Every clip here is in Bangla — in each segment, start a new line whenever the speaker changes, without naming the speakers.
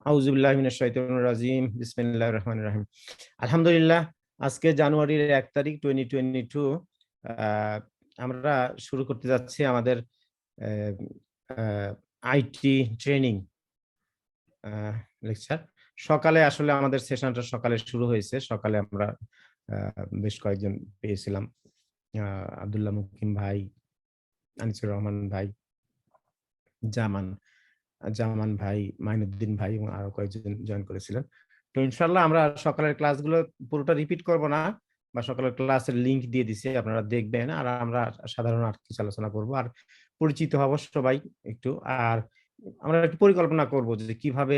আউযুবিল্লাহি মিনাশ শাইতানির রাজিম। বিসমিল্লাহির রহমানির রহিম। আলহামদুলিল্লাহ, আজকে জানুয়ারির ১ তারিখ 2022। আ আমরা শুরু করতে যাচ্ছি আমাদের অ্যা আ আইটি ট্রেনিং আ লেকচার। সকালে আসলে আমাদের সেশনটা সকালে শুরু হয়েছে। সকালে আমরা আ বেশ কয়েকজন পেয়েছিলাম। আ আব্দুল্লাহ মুকিম ভাই, আনিসুর রহমান ভাই, জামান জামান ভাই, মাইনুদ্দিন ভাই এবং আরো কয়েকজন জয়েন করেছিলেন। তো ইনশাআল্লাহ আমরা সকালের ক্লাসগুলো পুরোটা রিপিট করব না, বা সকালের ক্লাসের লিংক দিয়ে দিছি। আপনারা দেখবেন। আর আমরা সাধারণ আর কিছু আলোচনা করব। আর পরিচিত হব সবাই একটু। আর আমরা একটু পরিকল্পনা করব যে কিভাবে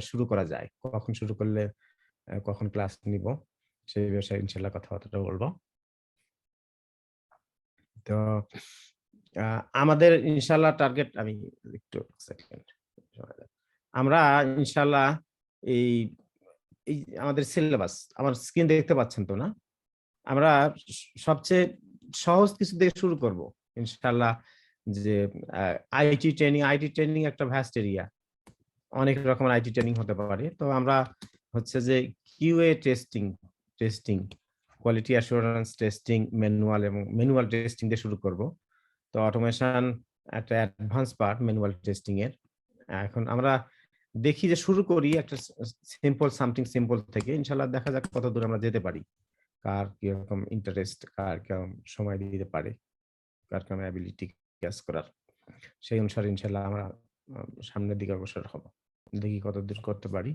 শুরু করা যায়। কখন শুরু করলে কখন ক্লাস নিব। সেই বিষয়ে ইনশাআল্লাহ কথাবার্তা বলব। তো আ আমাদের ইনশাআল্লাহ টার্গেট আমি একটু সেকেন্ড আমরা ইনশাআল্লাহ এই এই আমাদের সিলেবাস আমার স্ক্রিন দেখতে পাচ্ছেন তো না? আমরা সবচেয়ে সহজ কিছু দিয়ে শুরু করব। ইনশাআল্লাহ যে আ আইটি ট্রেনিং একটা ভাস্ট এরিয়া। অনেক রকমের আইটি ট্রেনিং হতে পারে। তো আমরা হচ্ছে যে QA testing, quality assurance testing, manual testing দিয়ে শুরু করব। তো অটোমেশন একটা অ্যাডভান্স পার্ট ম্যানুয়াল টেস্টিং এর। এখন আমরা দেখি যে শুরু করি একটা সামথিং সিম্পল থেকে। ইনশাআল্লাহ দেখা যাক কতদূর আমরা যেতে পারি। কার কিরকম ইন্টারেস্ট, কার কেমন সময় দিতে পারে, কার কেমন অ্যাবিলিটি ক্যাচ করার। সেই অনুসারে ইনশাআল্লাহ আমরা সামনের দিকে অগ্রসর হব। দেখি কতদূর করতে পারি।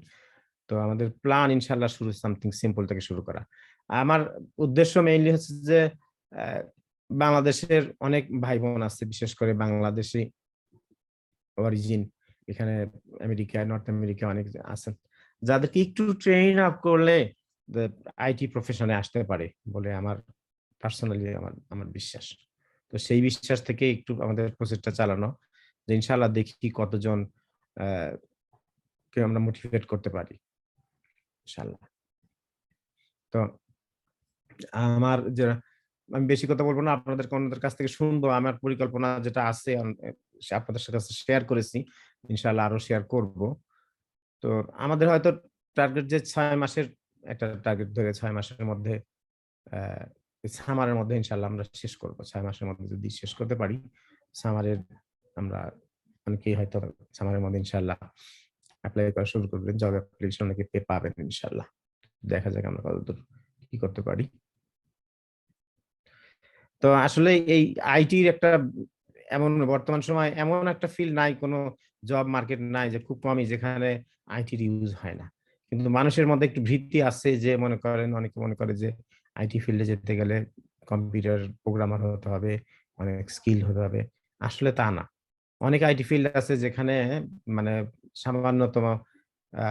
তো আমাদের প্ল্যান ইনশাআল্লাহ শুরু সামথিং সিম্পল থেকে শুরু করা। আমার উদ্দেশ্য মেইনলি হচ্ছে যে অ্যা বাংলাদেশের অনেক ভাই-বোন আছে, বিশেষ করে বাংলাদেশী অরিজিন এখানে আমেরিকায়, নর্থ আমেরিকায় অনেক আছেন। যাদেরকে একটু ট্রেন আপ করলে দে আইটি প্রফেশন এ আসতে পারে বলে আমার পার্সোনালি আমার বিশ্বাস। তো সেই বিশ্বাস থেকে একটু আমাদের প্রচেষ্টা চালানো। যে ইনশাআল্লাহ দেখি কতজন আ কে আমরা মোটিভেট করতে পারি ইনশাআল্লাহ। তো আমি বেশি কথা বলব না। অন্যদের কাছ থেকে শুনবো। আমার পরিকল্পনা যেটা আছে আপনাদের সাথে শেয়ার করেছি। ইনশাআল্লাহ আরো শেয়ার করব। তো আমাদের হয়তো টার্গেট যে ৬ মাসের একটা টার্গেট ধরে ৬ মাসের মধ্যে আ সামারের মধ্যে ইনশাআল্লাহ আমরা শেষ করব। ৬ মাসের মধ্যে যদি শেষ করতে পারি, সামারের আমরা অনেকেই হয়তো সামারের মধ্যে ইনশাআল্লাহ এপ্লাই করা শুরু করবেন। জব অ্যাপ্লিকেশন অনেকে পাবেন ইনশাআল্লাহ। দেখা যাক আমরা কতদূর কি করতে পারি। তো আসলে এই আইটির একটা বর্তমান সময় এমন একটা ফিল্ড নাই, কোন জব মার্কেট নাই যে খুব কমই যেখানে আইটির ইউজ হয় না। কিন্তু মানুষের মধ্যে একটু ভীতি আছে যে অনেকে মনে করে যে আইটি ফিল্ডে যেতে গেলে কম্পিউটার প্রোগ্রামার হতে হবে, অনেক স্কিল হতে হবে। আসলে তা না। অনেক আইটি ফিল্ড আছে যেখানে মানে সামান্যতম আ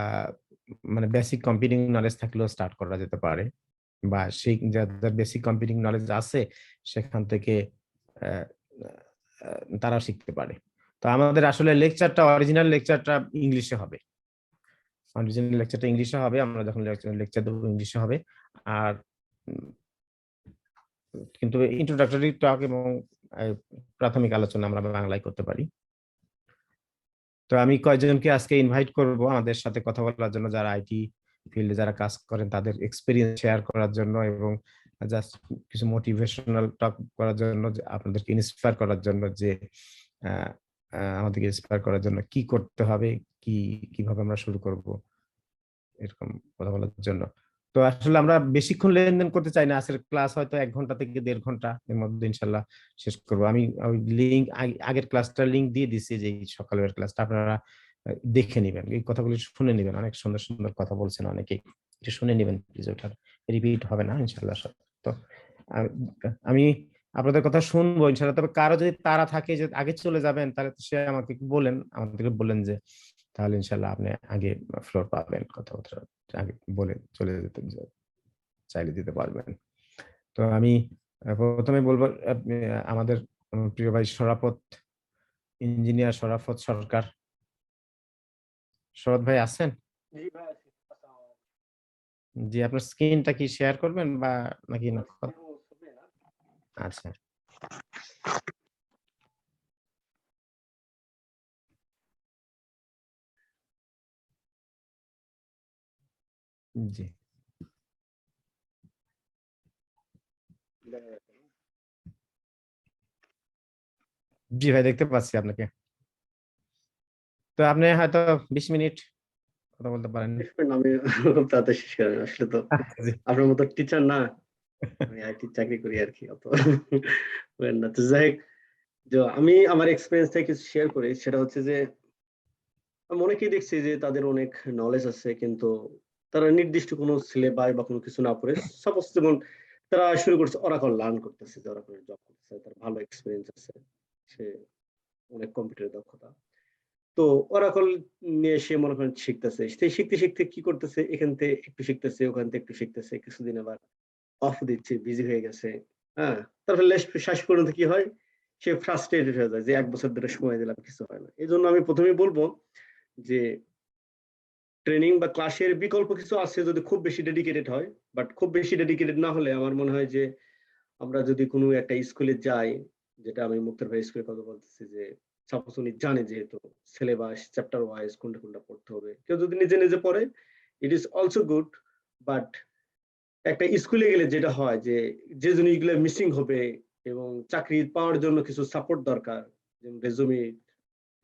মানে বেসিক কম্পিউটিং নলেজ থাকলেও স্টার্ট করা যেতে পারে। বা সেই যাদের বেসিক কম্পিউটিং নলেজ আছে সেখান থেকে অ্যা আ তারাও শিখতে পারে। তো আমাদের আসলে অরিজিনাল লেকচারটা ইংলিশে হবে। অরিজিনাল লেকচারটা ইংলিশে হবে। আমরা যখন লেকচার দেব ইংলিশে হবে। আর উম কিন্তু ইন্ট্রোডাক্টরি টক এবং আ প্রাথমিক আলোচনা আমরা বাংলায় করতে পারি। তো আমি কয়েকজনকে আজকে ইনভাইট করব আমাদের সাথে কথা বলার জন্য, যারা আইটি ফিল্ডে যারা কাজ করেন তাদের এক্সপেরিয়েন্স শেয়ার করার জন্য, এবং জাস্ট কিছু মোটিভেশনাল টক করার জন্য, যে আপনাদেরকে ইন্সপায়ার করার জন্য যে আ আ আমাদেরকে ইন্সপায়ার করার জন্য কি করতে হবে, কি কিভাবে আমরা শুরু করব, এরকম কথা বলার জন্য। তো আসলে আমরা বেশিক্ষণ লেনদেন করতে চাই না। আজকের ক্লাস হয়তো ১ ঘন্টা থেকে ১.৫ ঘন্টা এর মধ্যে ইনশাআল্লাহ শেষ করব। আমি ওই আগের ক্লাসটার লিংক দিয়ে দিছি, যে এই সকালের ক্লাসটা আপনারা দেখে নিবেন। এই কথাগুলো শুনে নিবেন। অনেক সুন্দর, সুন্দর কথা বলছেন অনেকেই। একটু শুনে নিবেন প্লিজ, ওটা রিপিট হবে না ইনশাআল্লাহ তো আ আমি আপনাদের কথা শুনবো ইনশাআল্লাহ। তবে কারো যদি তাড়া থাকে যে আগে চলে যাবেন, তাহলে তো সে আমাদেরকে বলেন যে তাহলে ইনশাআল্লাহ আপনি আগে ফ্লোর পাবেন। কথাবার্তা আগে বলে চলে যেতে চাইলে দিতে পারবেন। তো আমি ১ম এ বলব আপনি আমাদের প্রিয় ভাই ইঞ্জিনিয়ার শরাফত সরকার। শরৎ ভাই আছেন? জি, আপনার স্ক্রিনটা কি শেয়ার করবেন বা নাকি না? আচ্ছা। জি জি ভাই, দেখতে পাচ্ছি আপনাকে। তো আপনি হয়তো 20 মিনিট কথা বলতে পারেন।
আমি খুব তাড়াতাড়ি শেষ করেন। আসলে তো
আচ্ছা, জি।
আপনার মতো টিচার না, আমি আইটি চাকরি করি আরকি, অত বলেন না। তো যাই হোক, যে আমি আমার এক্সপেরিয়েন্স থেকে কিছু শেয়ার করি, সেটা হচ্ছে যে আমি অনেকেই দেখছি যে তাদের অনেক নলেজ আছে, কিন্তু তারা নির্দিষ্ট কোনো সিলেবাস বা কোনো কিছু না পড়ে, সাপোজ যেমন তারা শুরু করছে অরাকল লার্ন করতেছে, যে অরাকলের জব করতেছে, তার ভালো এক্সপেরিয়েন্স আছে, সে অনেক কম্পিউটারের দক্ষতা। তো অরাকল নিয়ে সে মনে করেন শিখতেছে। সে শিখতে, শিখতে কি করতেছে, এখান থেকে একটু শিখতেছে, ওখান থেকে একটু শিখতেছে। কিছুদিন আবার অফ দিচ্ছে, বিজি হয়ে গেছে। হ্যাঁ? তারপর শেষ পর্যন্ত কি হয়? সে ফ্রাস্ট্রেটেড হয়ে যায় যে ১ বছর ধরে সময় দিলাম, কিছু হয় না। এজন্য আমি ১ম এই বলব যে ট্রেনিং বা ক্লাসের বিকল্প কিছু আছে যদি খুব বেশি ডেডিকেটেড হয়। বাট খুব বেশি ডেডিকেটেড না হলে আমার মনে হয় যে আমরা যদি কোনো একটা স্কুলে যাই, যেটা আমি মুক্তার ভাই স্কুলের কথা বলতেছি, যে সাপোজ উনি জানে যেহেতু সিলেবাস চ্যাপ্টার ওয়াইজ কোনটা, কোনটা পড়তে হবে। কেউ যদি নিজে, নিজে পড়ে, ইট ইস অলসো গুড। বাট একটা স্কুলে গেলে যেটা হয় যে, যে জিনিসগুলো মিসিং হবে এবং চাকরি পাওয়ার জন্য কিছু সাপোর্ট দরকার। যেমন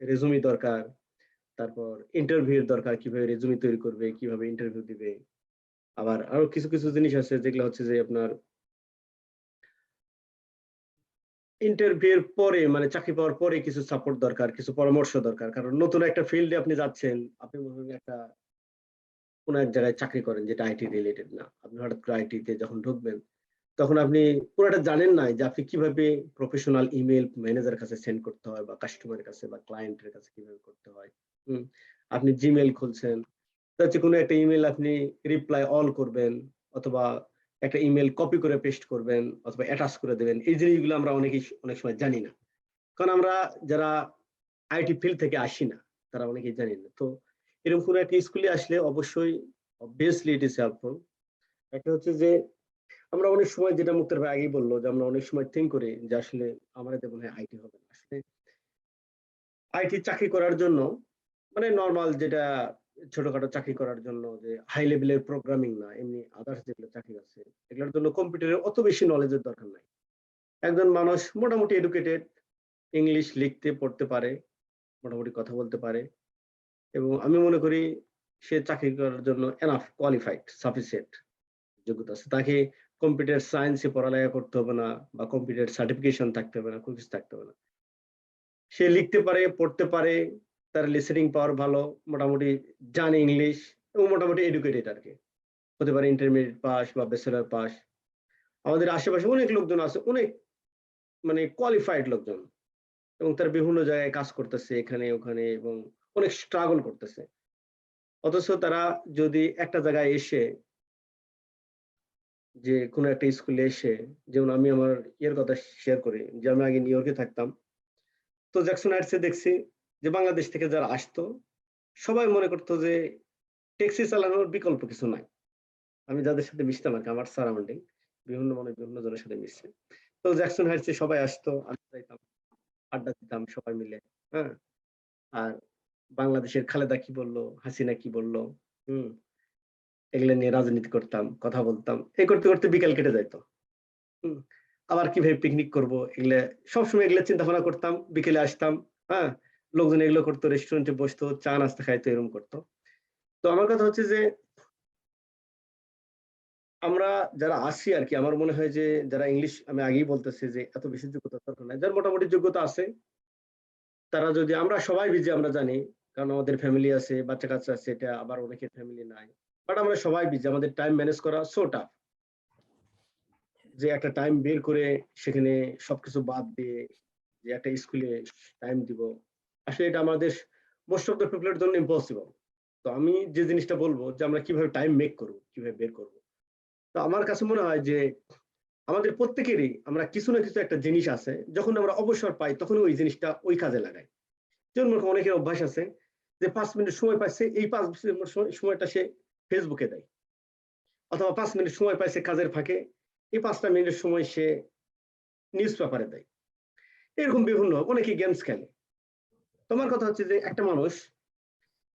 রেজুমি দরকার। তারপর ইন্টারভিউ এর দরকার, কিভাবে রেজুমি তৈরি করবে, কিভাবে ইন্টারভিউ দিবে। আবার আরো কিছু, কিছু জিনিস আছে যেগুলো হচ্ছে যে আপনার ইন্টারভিউ এর পরে, মানে চাকরি পাওয়ার পরে কিছু সাপোর্ট দরকার, কিছু পরামর্শ দরকার। কারণ নতুন একটা ফিল্ডে আপনি যাচ্ছেন, আপনি মনে করেন একটা কোন এক জায়গায় চাকরি করেন যেটা আইটি রিলেটেড না। আপনি হঠাৎ করে আইটিতে যখন ঢুকবেন, তখন আপনি পুরোটা জানেন না যে আপনি কিভাবে প্রফেশনাল ইমেইল ম্যানেজারের কাছে সেন্ড করতে হয়, বা কাস্টমারের কাছে বা ক্লায়েন্টের কাছে কিভাবে করতে হয়। হুম? আপনি জিমেইল খুলছেন। তো হচ্ছে কোনো একটা ইমেইল আপনি রিপ্লাই অল করবেন, অথবা একটা ইমেইল কপি করে পেস্ট করবেন, অথবা অ্যাটাচ করে দিবেন। এই জিনিসগুলো আমরা অনেকেই অনেক সময় জানি না। কারণ আমরা যারা আইটি ফিল্ড থেকে আসি না, তারা অনেকেই জানি না। তো এরকম কোনো একটা স্কুলে আসলে অবশ্যই obviously it is helpful। একটা হচ্ছে যে আমরা অনেক সময়, যেটা মুক্তার ভাই আগেই বলল, যে আমরা অনেক সময় থিঙ্ক করি যে আসলে আমাদের মনে হয় আইটি হবে না। আসলে আইটি চাকরি করার জন্য, মানে নরমাল যেটা ছোটখাটো চাকরি করার জন্য, যে হাই লেভেলের প্রোগ্রামিং না, এমনি আদার্স যেগুলো চাকরি আছে, এগুলোর জন্য কম্পিউটারের অত বেশি নলেজের দরকার নাই। একজন মানুষ মোটামুটি এডুকেটেড, ইংলিশ লিখতে পড়তে পারে, মোটামুটি কথা বলতে পারে, এবং আমি মনে করি সে চাকরি করার জন্য এনাফ কোয়ালিফাইড, সাফিসিয়েন্ট যোগ্যতা আছে। তাকে কম্পিউটার সায়েন্সে পড়ালেখা করতে হবে না, বা কম্পিউটার সার্টিফিকেশন থাকতে হবে না, কোনো কিছু থাকতে হবে না। সে লিখতে পারে, পড়তে পারে, তার লিসেনিং পাওয়ার ভালো, মোটামুটি জানে ইংলিশ, এবং মোটামুটি এডুকেটেড আরকি। হতে পারে ইন্টারমিডিয়েট পাস বা ব্যাচেলর পাস। আমাদের আশেপাশে অনেক লোকজন আছে, অনেক মানে কোয়ালিফাইড লোকজন, এবং তারা বিভিন্ন জায়গায় কাজ করতেছে, এখানে ওখানে, এবং অনেক স্ট্রাগল করতেছে। অথচ তারা যদি একটা জায়গায় এসে, যে কোনো একটা স্কুলে এসে, যেমন আমি আমার ইয়ের কথা শেয়ার করি, যে আমি আগে নিউ ইয়র্কে থাকতাম। তো জ্যাকসন হাইটসে দেখছি যে বাংলাদেশ থেকে যারা আসতো, সবাই মনে করতো যে ট্যাক্সি চালানোর বিকল্প কিছু নাই। আমি যাদের সাথে মিশতাম আরকি, আমার সারাউন্ডিং বিভিন্ন মানুষ বিভিন্ন জনের সাথে মিশছে। তো জ্যাকসন হাইটসে সবাই আসতো, আমি যাইতাম, আড্ডা দিতাম সবাই মিলে। হ্যাঁ? আর বাংলাদেশের খালেদা কি বলল, হাসিনা কি বলল, হুম? এগুলা নিয়ে রাজনীতি করতাম, কথা বলতাম। এই করতে, করতে বিকাল কেটে যাইত। হুম? আবার কিভাবে পিকনিক করব, এগুলা সবসময় এগুলা চিন্তা ভাবনা করতাম। বিকেলে আসতাম, হ্যাঁ? লোকজন এগুলো করতো, রেস্টুরেন্টে বসতো, চা নাস্তা খাইতো, এরকম করতো। তো আমার কথা হচ্ছে যে আমরা যারা আছি আরকি, আমার মনে হয় যে যারা ইংলিশ, আমি আগেই বলতেছি যে এত বেশি যোগ্যতার দরকার নাই। যার মোটামুটি যোগ্যতা আছে, তারা যদি, আমরা সবাই বিজি আমরা জানি। কারণ আমাদের ফ্যামিলি আছে, বাচ্চা-কাচ্চা আছে, এটা আবার অনেকের ফ্যামিলি নাই। বাট আমরা সবাই বিজি। আমাদের টাইম ম্যানেজ করা সো টাফ। যে একটা টাইম বের করে সেখানে সবকিছু বাদ দিয়ে যে একটা স্কুলে টাইম দিব। আসলে এটা আমাদের মোস্ট অফ দ্যা পিপল এর জন্য ইম্পসিবল। তো আমি যে জিনিসটা বলবো, যে আমরা কিভাবে টাইম মেক করব, কিভাবে বের করব। তো আমার কাছে মনে হয় যে আমাদের প্রত্যেকেরই, আমরা কিছু না কিছু একটা জিনিস আছে, যখন আমরা অবসর পাই তখন ওই জিনিসটা ওই কাজে লাগাই। যেমন মনে করেন অনেকের অভ্যাস আছে যে ৫ মিনিট সময় পাইছে, এই ৫ মিনিট সময়টা সে ফেসবুকে দেয়। অথবা ৫ মিনিট সময় পাইছে কাজের ফাঁকে, এই ৫টা মিনিট সময় সে নিউজ পেপারে দেয়। এরকম বিভিন্ন, অনেকে গেমস খেলে। তোমার কথা হচ্ছে যে একটা মানুষ,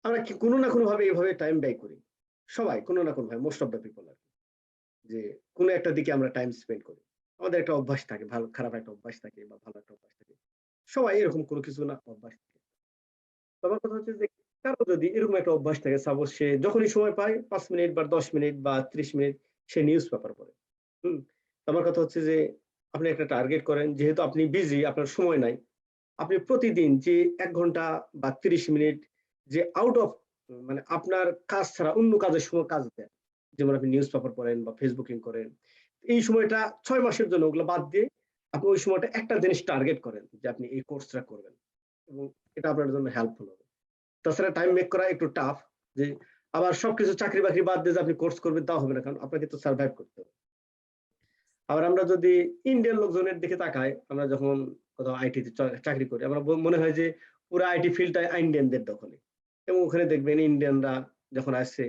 আমরা কোনো না কোনো ভাবে এভাবে টাইম ব্যয় করি। সবাই কোনো না কোনো ভাবে, মোস্ট অফ দ্য পিপল আর কি, যে কোনো একটা দিকে আমরা টাইম স্পেন্ড করি। আমাদের একটা অভ্যাস থাকে, ভালো খারাপ একটা অভ্যাস থাকে বা ভালো একটা অভ্যাস থাকে। সবাই এরকম কোনো কিছু না অভ্যাস থাকে। তো আমার কথা হচ্ছে যে কারো যদি এরকম একটা অভ্যাস থাকে, সাপোজ সে যখনই সময় পায় ৫ মিনিট বা ১০ মিনিট বা ৩০ মিনিট সে নিউজ পেপার পড়ে। হুম? তো আমার কথা হচ্ছে যে আপনি একটা টার্গেট করেন, যেহেতু আপনি বিজি, আপনার সময় নাই। আপনি প্রতিদিন যে ১ ঘন্টা বা ৩০ মিনিট যে আউট অফ মানে আপনার কাজ ছাড়া অন্য কাজের সময় কাজ দেন। যেমন আপনি নিউজ পেপার পড়েন বা ফেসবুকিং করেন। এই সময়টা ৬ মাসের জন্য ওগুলো বাদ দিয়ে আপনি ওই সময়টা একটা জিনিস টার্গেট করেন যে আপনি এই কোর্সটা করবেন। এবং এটা আপনার জন্য হেল্পফুল হবে। তাছাড়া টাইম মেক করা একটু টাফ, যে আবার সবকিছু চাকরি-বাকরি বাদ দিয়ে যে আপনি কোর্স করবেন তাও হবে না। কারণ আপনাকে তো সারভাইভ করতে হবে। আবার আমরা যদি ইন্ডিয়ান লোকজনের দিকে তাকাই, আমরা যখন কোথাও আইটিতে চাকরি করি, আমরা মনে হয় যে পুরো আইটি ফিল্ডটা ইন্ডিয়ানদের দখলে। এবং ওখানে দেখবেন ইন্ডিয়ানরা যখন আসছে,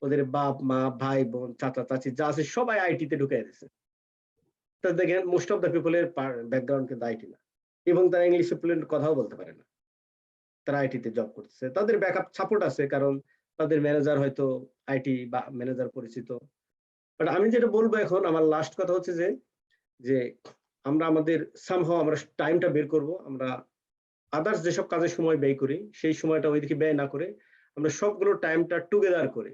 ওদের বাপ, মা, ভাই, বোন, চাচা, চাচী যা আছে সবাই আইটিতে ঢুকাই দিছে। তো দেখেন মোস্ট অফ দ্যা পিপল এর ব্যাকগ্রাউন্ড কিন্তু আইটি না। এবং তারা ইংলিশে ফ্লুয়েন্ট কথাও বলতে পারে না। তারা আইটিতে জব করতেছে। তাদের ব্যাকআপ সাপোর্ট আছে, কারণ তাদের ম্যানেজার হয়তো আইটি বা ম্যানেজার পরিচিত। বাট আমি যেটা বলব এখন, আমার লাস্ট কথা হচ্ছে যে আমরা আমাদের সামহাও আমরা টাইমটা বের করব। আমরা আদার্স যেসব কাজে সময় ব্যয় করি, সেই সময়টা ওইদিকে ব্যয় না করে আমরা সবগুলো টাইমটা টুগেদার করে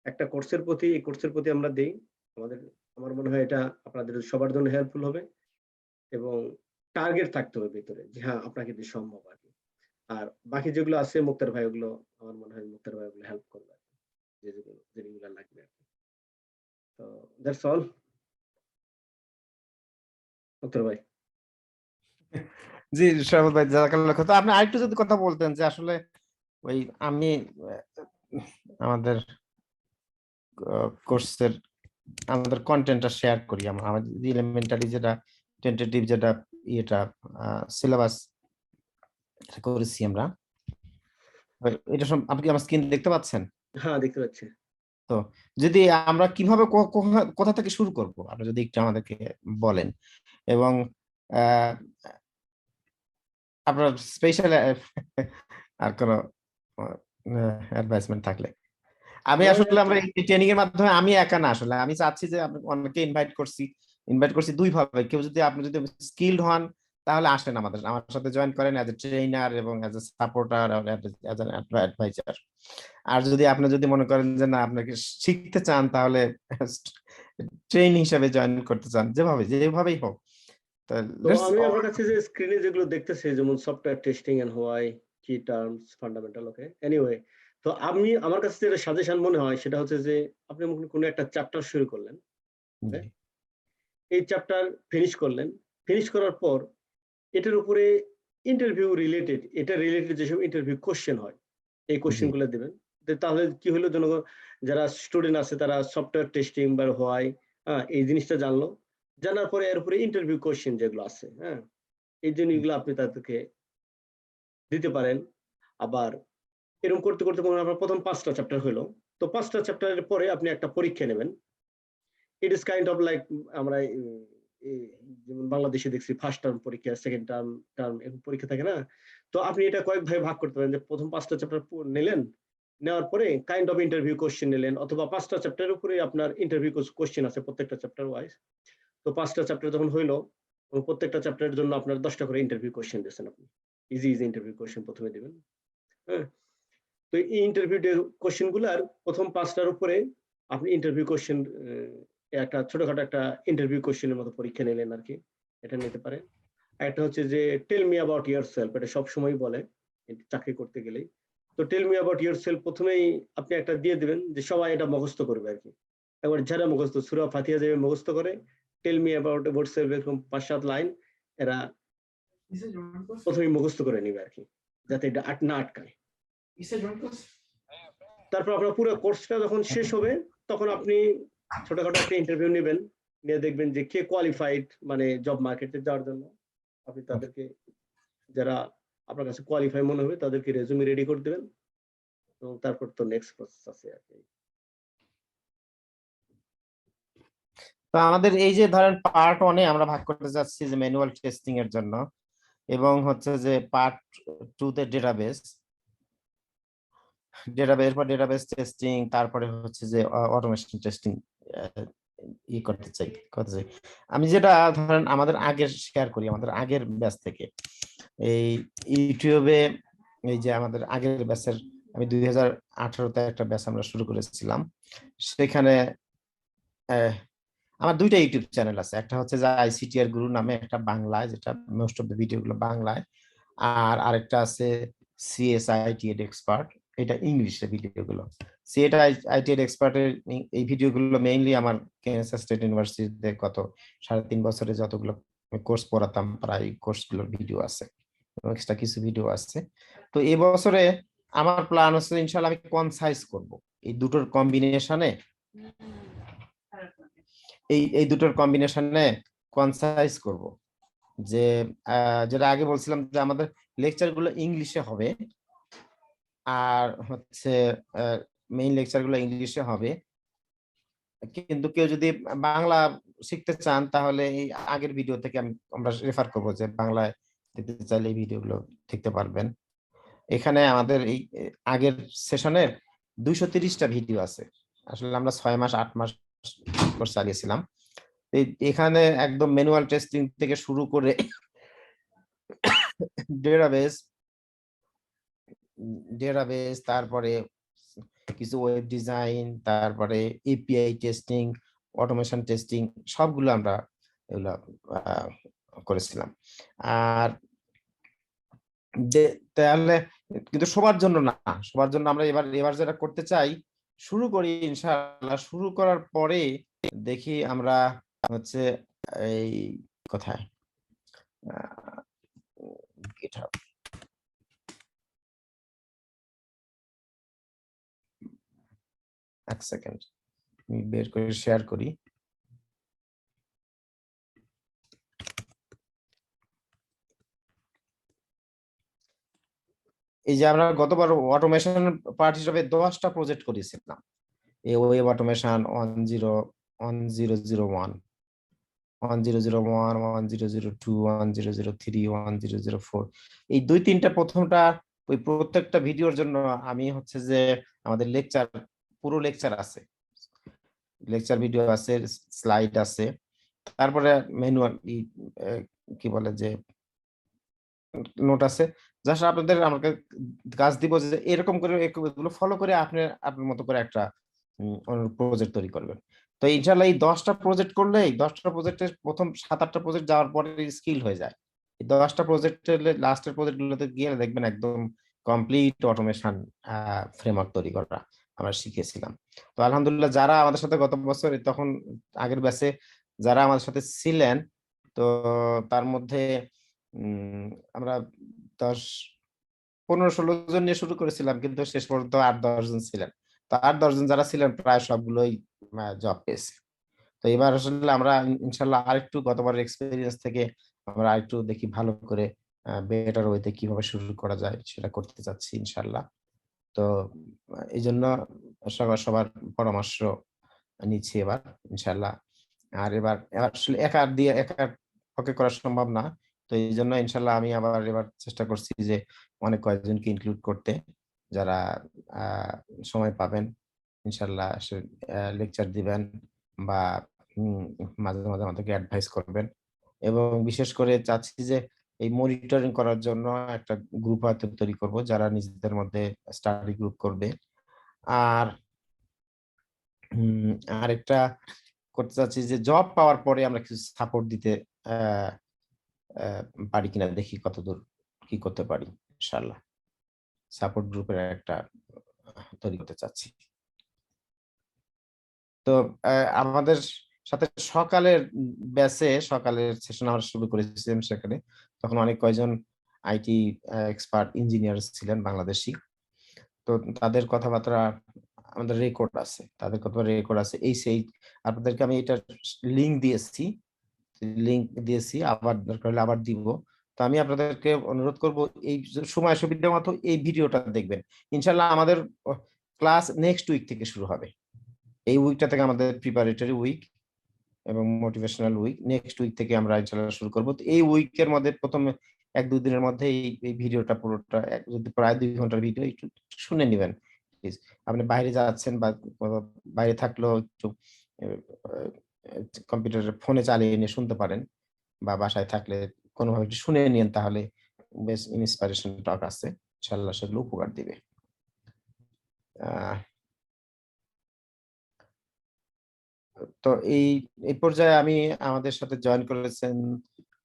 একটা কোর্সের প্রতি, এই কোর্সের প্রতি আমরা দেই। আমাদের আমার মনে হয় এটা আপনাদের সবার জন্য হেল্পফুল হবে। এবং টার্গেট থাকতে হবে ভেতরে যে হ্যাঁ, আপনাকে দিয়ে সম্ভব আরকি। আর বাকি যেগুলো আছে মুক্তার ভাই, ওগুলো আমার মনে হয় মুক্তার ভাই ওগুলো হেল্প করবে আরকি। যেগুলো লাগবে আরকি। তো দ্যাটস অল। মুক্তার ভাই।
জি শরাফত ভাই, জাযাকাল্লাহ খাইর। তো আপনি আরেকটু যদি কথা বলতেন যে আসলে ওই আমি আমাদের কোর্সের আমাদের কন্টেন্টটা শেয়ার করি, আমাদের এলিমেন্টারি যেটা টেন্টেটিভ যেটা ইয়েটা সিলেবাস করেছি আমরা। এটা আপনি কি আমার স্ক্রিন দেখতে পাচ্ছেন?
হ্যাঁ, দেখতে পাচ্ছি।
তো যদি আমরা কিভাবে কোথা থেকে শুরু করব, আপনি যদি একটু আমাদেরকে বলেন। এবং আহ, আপনার স্পেশাল আর কোনো অ্যাডভাইসমেন্ট থাকলে। আমি
আমার
আসলে আমরা
একটা
এই ট্রেনিং এর মাধ্যমে আমি একা না, আসলে আমি চাচ্ছি যে অনেকে ইনভাইট করছি দুই ভাবে। কেউ যদি আপনি যদি স্কিলড হন তাহলে আসেন আমার সাথে জয়েন করেন অ্যাজ এ ট্রেনার এবং as a supporter as an adviser. আর যদি আপনি যদি মনে করেন যে না, আপনাকে শিখতে চান, তাহলে ট্রেন হিসেবে জয়েন করতে চান, যেভাবেই হোক। তো
তো
লেটস
আমি
অল।
আপনার কাছে যে স্ক্রিনে যেগুলো দেখতেছি, যেমন সফটওয়্যার টেস্টিং এন্ড হোয়াই, কি টার্মস, ফান্ডামেন্টাল, ওকে। এনিওয়ে, তো আমার কাছে যেটা সাজেশন মনে হয় সেটা হচ্ছে যে আপনি কোনো একটা চ্যাপ্টার শুরু করলেন। ওকে? এই চ্যাপ্টার ফিনিশ করলেন। ফিনিশ করার পর এটার উপরে ইন্টারভিউ রিলেটেড, এটা রিলেটেড যেসব ইন্টারভিউ কোশ্চেন হয়, এই
জি
কোশ্চেন গুলো দিবেন। তাহলে কি হলো, জনগণ যারা স্টুডেন্ট আছে তারা সফটওয়্যার টেস্টিং বা হোয়াই, এই জিনিসটা জানলো। জানার পরে এর উপরে ইন্টারভিউ কোশ্চেন যেগুলো আছে, এই জিনিসগুলো আপনি তাদেরকে দিতে পারেন। আবার এরকম করতে করতে মনে হয় আপনার প্রথম ৫টা চ্যাপ্টার হলো। তো ৫টা চ্যাপ্টারের পরে আপনি একটা পরীক্ষা নেবেন। ইট ইস কাইন্ড অফ লাইক আমরা যেমন বাংলাদেশে দেখছি ফার্স্ট টার্ম পরীক্ষা, সেকেন্ড টার্ম এরকম পরীক্ষা থাকে না? তো আপনি এটা কয়েক ভাগে ভাগ করতে পারেন, যে প্রথম ৫টা চ্যাপ্টার নিলেন, নেওয়ার পরে কাইন্ড অফ ইন্টারভিউ কোশ্চেন নিলেন, অথবা ৫টা চ্যাপ্টারের উপরে আপনার ইন্টারভিউ কোশ্চেন আছে প্রত্যেকটা চ্যাপ্টার ওয়াইজ। তো ৫টা চ্যাপ্টার যখন হইলো, প্রত্যেকটা চ্যাপ্টারের জন্য আপনার ১০টা করে ইন্টারভিউ কোশ্চেন দিয়েছেন আপনি। ইজি ইন্টারভিউ কোশ্চেন ১ম এ দিবেন। হ্যাঁ? তো এই ইন্টারভিউ কোশ্চেন গুলার প্রথম ৫টার উপরে আপনি ইন্টারভিউ কোশ্চেন, একটা ছোটখাটো একটা ইন্টারভিউ কোশ্চেনের মতো পরীক্ষা নিলেন আরকি। এটা নিতে পারেন। আরেকটা হচ্ছে যে টেল মি অ্যাবাউট ইয়োরসেলফ, এটা সবসময়ই বলে চাকরি করতে গেলেই। তো টেল মি অ্যাবাউট ইয়োরসেলফ ১ম এই আপনি একটা দিয়ে দিবেন, যে সবাই এটা মুখস্থ করবে আরকি। একবার ঝাড়া মুখস্থ, সূরা ফাতিহা যেভাবে মুখস্থ করে, টেল মি অ্যাবাউট ইয়োরসেলফ এরকম ৫-৭ লাইন এরা ১ম এই মুখস্থ করে নিবে আরকি। যাতে এটা না আটকায়। তারপর আপনার পুরো কোর্সটা যখন শেষ হবে, তখন আপনি ছোটখাটো একটা ইন্টারভিউ নিবেন। নিয়ে দেখবেন যে কে কোয়ালিফাইড, মানে জব মার্কেটে যাওয়ার জন্য। আপনি তাদেরকে, যারা আপনার কাছে কোয়ালিফাই মনে হবে, তাদেরকে রেজুমে রেডি করে দিবেন। এবং তারপর তো নেক্সট প্রসেস আছে আরকি।
তো আমাদের এই যে ধরেন পার্ট 1 এ আমরা ভাগ করতে যাচ্ছি যে ম্যানুয়াল টেস্টিং এর জন্য, এবং হচ্ছে যে পার্ট 2 তে ডেটাবেস। ডেটাবেস টেস্টিং, তারপরে হচ্ছে যে অটোমেশন টেস্টিং করতে চাই। আমি যেটা ধরেন আমাদের আগের শেয়ার করি, আমাদের আগের ব্যাচ থেকে এই ইউটিউবে, এই যে আমাদের আগের ব্যাচের, আমি 2018-তে একটা ব্যাচ আমরা শুরু করেছিলাম। সেখানে আমার দুইটা ইউটিউব চ্যানেল আছে, একটা হচ্ছে যে আইসিটিআর গুরু নামে, একটা বাংলায়, যেটা মোস্ট অফ দ্য ভিডিও গুলো বাংলায়, আর আরেকটা আছে সিএসআইটি এক্সপার্ট, এটা ইংলিশে ভিডিওগুলো। সিএসআইটি এক্সপার্টের এই ভিডিওগুলো মেইনলি আমার কানসাস স্টেট ইউনিভার্সিটিতে গত 3.5 বছরে যতগুলো কোর্স পড়াতাম, প্রায় কোর্সগুলোর ভিডিও আছে, এক্সট্রা কিছু ভিডিও আছে। তো এই বছরে আমার প্ল্যান হচ্ছে ইনশাআল্লাহ আমি কনসাইজ করব এই দুটোর কম্বিনেশনে, এই দুটোর কম্বিনেশনে কনসাইজ করব, যে যেটা আগে বলছিলাম যে আমাদের লেকচার গুলো ইংলিশে হবে, আর হচ্ছে মেইন লেকচার গুলো ইংলিশে হবে, কিন্তু কেউ যদি বাংলা শিখতে চান তাহলে এই আগের ভিডিও থেকে আমরা রেফার করবো, যে বাংলায় দেখতে চাইলে এই ভিডিওগুলো দেখতে পারবেন। এখানে আমাদের এই আগের সেশনের 230টা ভিডিও আছে। আসলে আমরা 6 মাস 8 মাস কোর্স চালিয়েছিলাম। এখানে একদম ম্যানুয়াল টেস্টিং থেকে শুরু করে ডেটাবেস, তারপরে কিছু ওয়েব ডিজাইন, তারপরে এপিআই টেস্টিং, অটোমেশন টেস্টিং, সবগুলো আমরা এগুলো করেছিলাম। আর তাহলে কিন্তু সবার জন্য না, সবার জন্য আমরা এবার যেটা করতে চাই, শুরু করি ইনশাআল্লাহ। শুরু করার পরে দেখি আমরা হচ্ছে এই কোথায় GitHub, এক সেকেন্ড আমি বের করে শেয়ার করি। এই যে আমরা গতবার অটোমেশন পার্ট হিসেবে 10টা প্রজেক্ট করেছিলাম, এই ওয়েব অটোমেশন 1001, 1001, 1002, 1003, 1004, এই 2-3টা প্রথমটা ওই প্রত্যেকটা ভিডিওর জন্য আমি হচ্ছে যে আমাদের লেকচার, পুরো লেকচার আছে, লেকচার ভিডিও আছে, স্লাইড আছে, তারপরে ম্যানুয়াল কি বলে যে নোট আছে। জাস্ট আপনাদের আমাকে কাজ দিব যে এরকম করে এগুলো ফলো করে আপনি আপনার মতো করে একটা প্রজেক্ট তৈরি করবেন। তো ইনশাআল্লাহ এই 10টা প্রজেক্ট করলে, এই 10টা প্রজেক্টের প্রথম 7-8টা প্রজেক্ট যাওয়ার পরে স্কিল হয়ে যায়। এই 10টা প্রজেক্টের লাস্টের প্রজেক্ট গুলোতে গিয়ে দেখবেন একদম কমপ্লিট অটোমেশন ফ্রেমওয়ার্ক তৈরি করা আমরা শিখেছিলাম। তো আলহামদুলিল্লাহ যারা আমাদের সাথে গত বছর, তখন আগের ব্যাচে যারা আমাদের সাথে ছিলেন, তো তার মধ্যে আমরা 10-15-16 জন নিয়ে শুরু করেছিলাম, কিন্তু শেষ পর্যন্ত 8-10 জন ছিলেন। তো 8-10 জন যারা ছিলেন প্রায় সবগুলোই জব পেয়েছে। তো এবার আসলে আমরা ইনশাল্লাহ আরেকটু গতবারের এক্সপেরিয়েন্স থেকে আমরা আরেকটু দেখি ভালো করে বেটার ওয়েতে কিভাবে শুরু করা যায় সেটা করতে চাচ্ছি ইনশাল্লাহ। তো এই জন্য সবার পরামর্শ নিচ্ছি এবার ইনশাল্লাহ। আর এবার আসলে একা পক্ষে করা সম্ভব না। তো এই জন্য ইনশাল্লাহ আমি আবার এবার চেষ্টা করছি যে অনেক কয়েকজনকে ইনক্লুড করতে, যারা সময় পাবেন ইনশাল্লাহ লেকচার দিবেন বা মাঝে মাঝে আমাদেরকে অ্যাডভাইস করবেন। এবং বিশেষ করে চাচ্ছি যে এই মনিটরিং করার জন্য একটা গ্রুপ হয়তো তৈরি করব, যারা নিজেদের মধ্যে স্টাডি গ্রুপ করবে। আর আরেকটা করতে চাচ্ছি যে জব পাওয়ার পরে আমরা কিছু সাপোর্ট দিতে পারি কিনা, দেখি কতদূর কি করতে পারি ইনশাআল্লাহ। সাপোর্ট গ্রুপের একটা তৈরি করতে চাচ্ছি। তো আমাদের সাথে সকালের ব্যাচে, সকালের সেশন আমরা শুরু করেছিলাম, সেখানে তখন অনেক কয়জন আইটি এক্সপার্ট ইঞ্জিনিয়ার ছিলেন বাংলাদেশি। তো তাদের কথাবার্তা আমাদের রেকর্ড আছে, তাদের কথা রেকর্ড আছে। সেই আপনাদেরকে আমি এটা লিংক দিয়েছি, আবার দরকার হলে আবার দিব। তো আমি আপনাদেরকে অনুরোধ করব এই সময় সুবিধা মতো এই ভিডিওটা দেখবেন। ইনশাআল্লাহ আমাদের ক্লাস নেক্সট উইক থেকে শুরু হবে। এই উইকটা থেকে আমাদের প্রিপারেটরি উইক এবং মোটিভেশনাল উইক, নেক্সট উইক থেকে আমরা ইনশাআল্লাহ শুরু করব। তো এই উইকের মধ্যে প্রথম 1-2 দিনের মধ্যে এই ভিডিওটা পুরোটা, যদি প্রায় 2 ঘন্টার ভিডিও, একটু শুনে নেবেন প্লিজ। আপনি বাইরে যাচ্ছেন বা বাইরে থাকলেও একটু কম্পিউটারের ফোনে চালিয়ে নিয়ে শুনতে পারেন, বা বাসায় থাকলে কোনোভাবে একটু শুনে নিয়েন, তাহলে বেশ ইন্সপিরেশন টক আছে। ইনশাআল্লাহ সেগুলো উপকার দিবে। আহ তো এই পর্যায়ে আমি আমাদের সাথে জয়েন করেছেন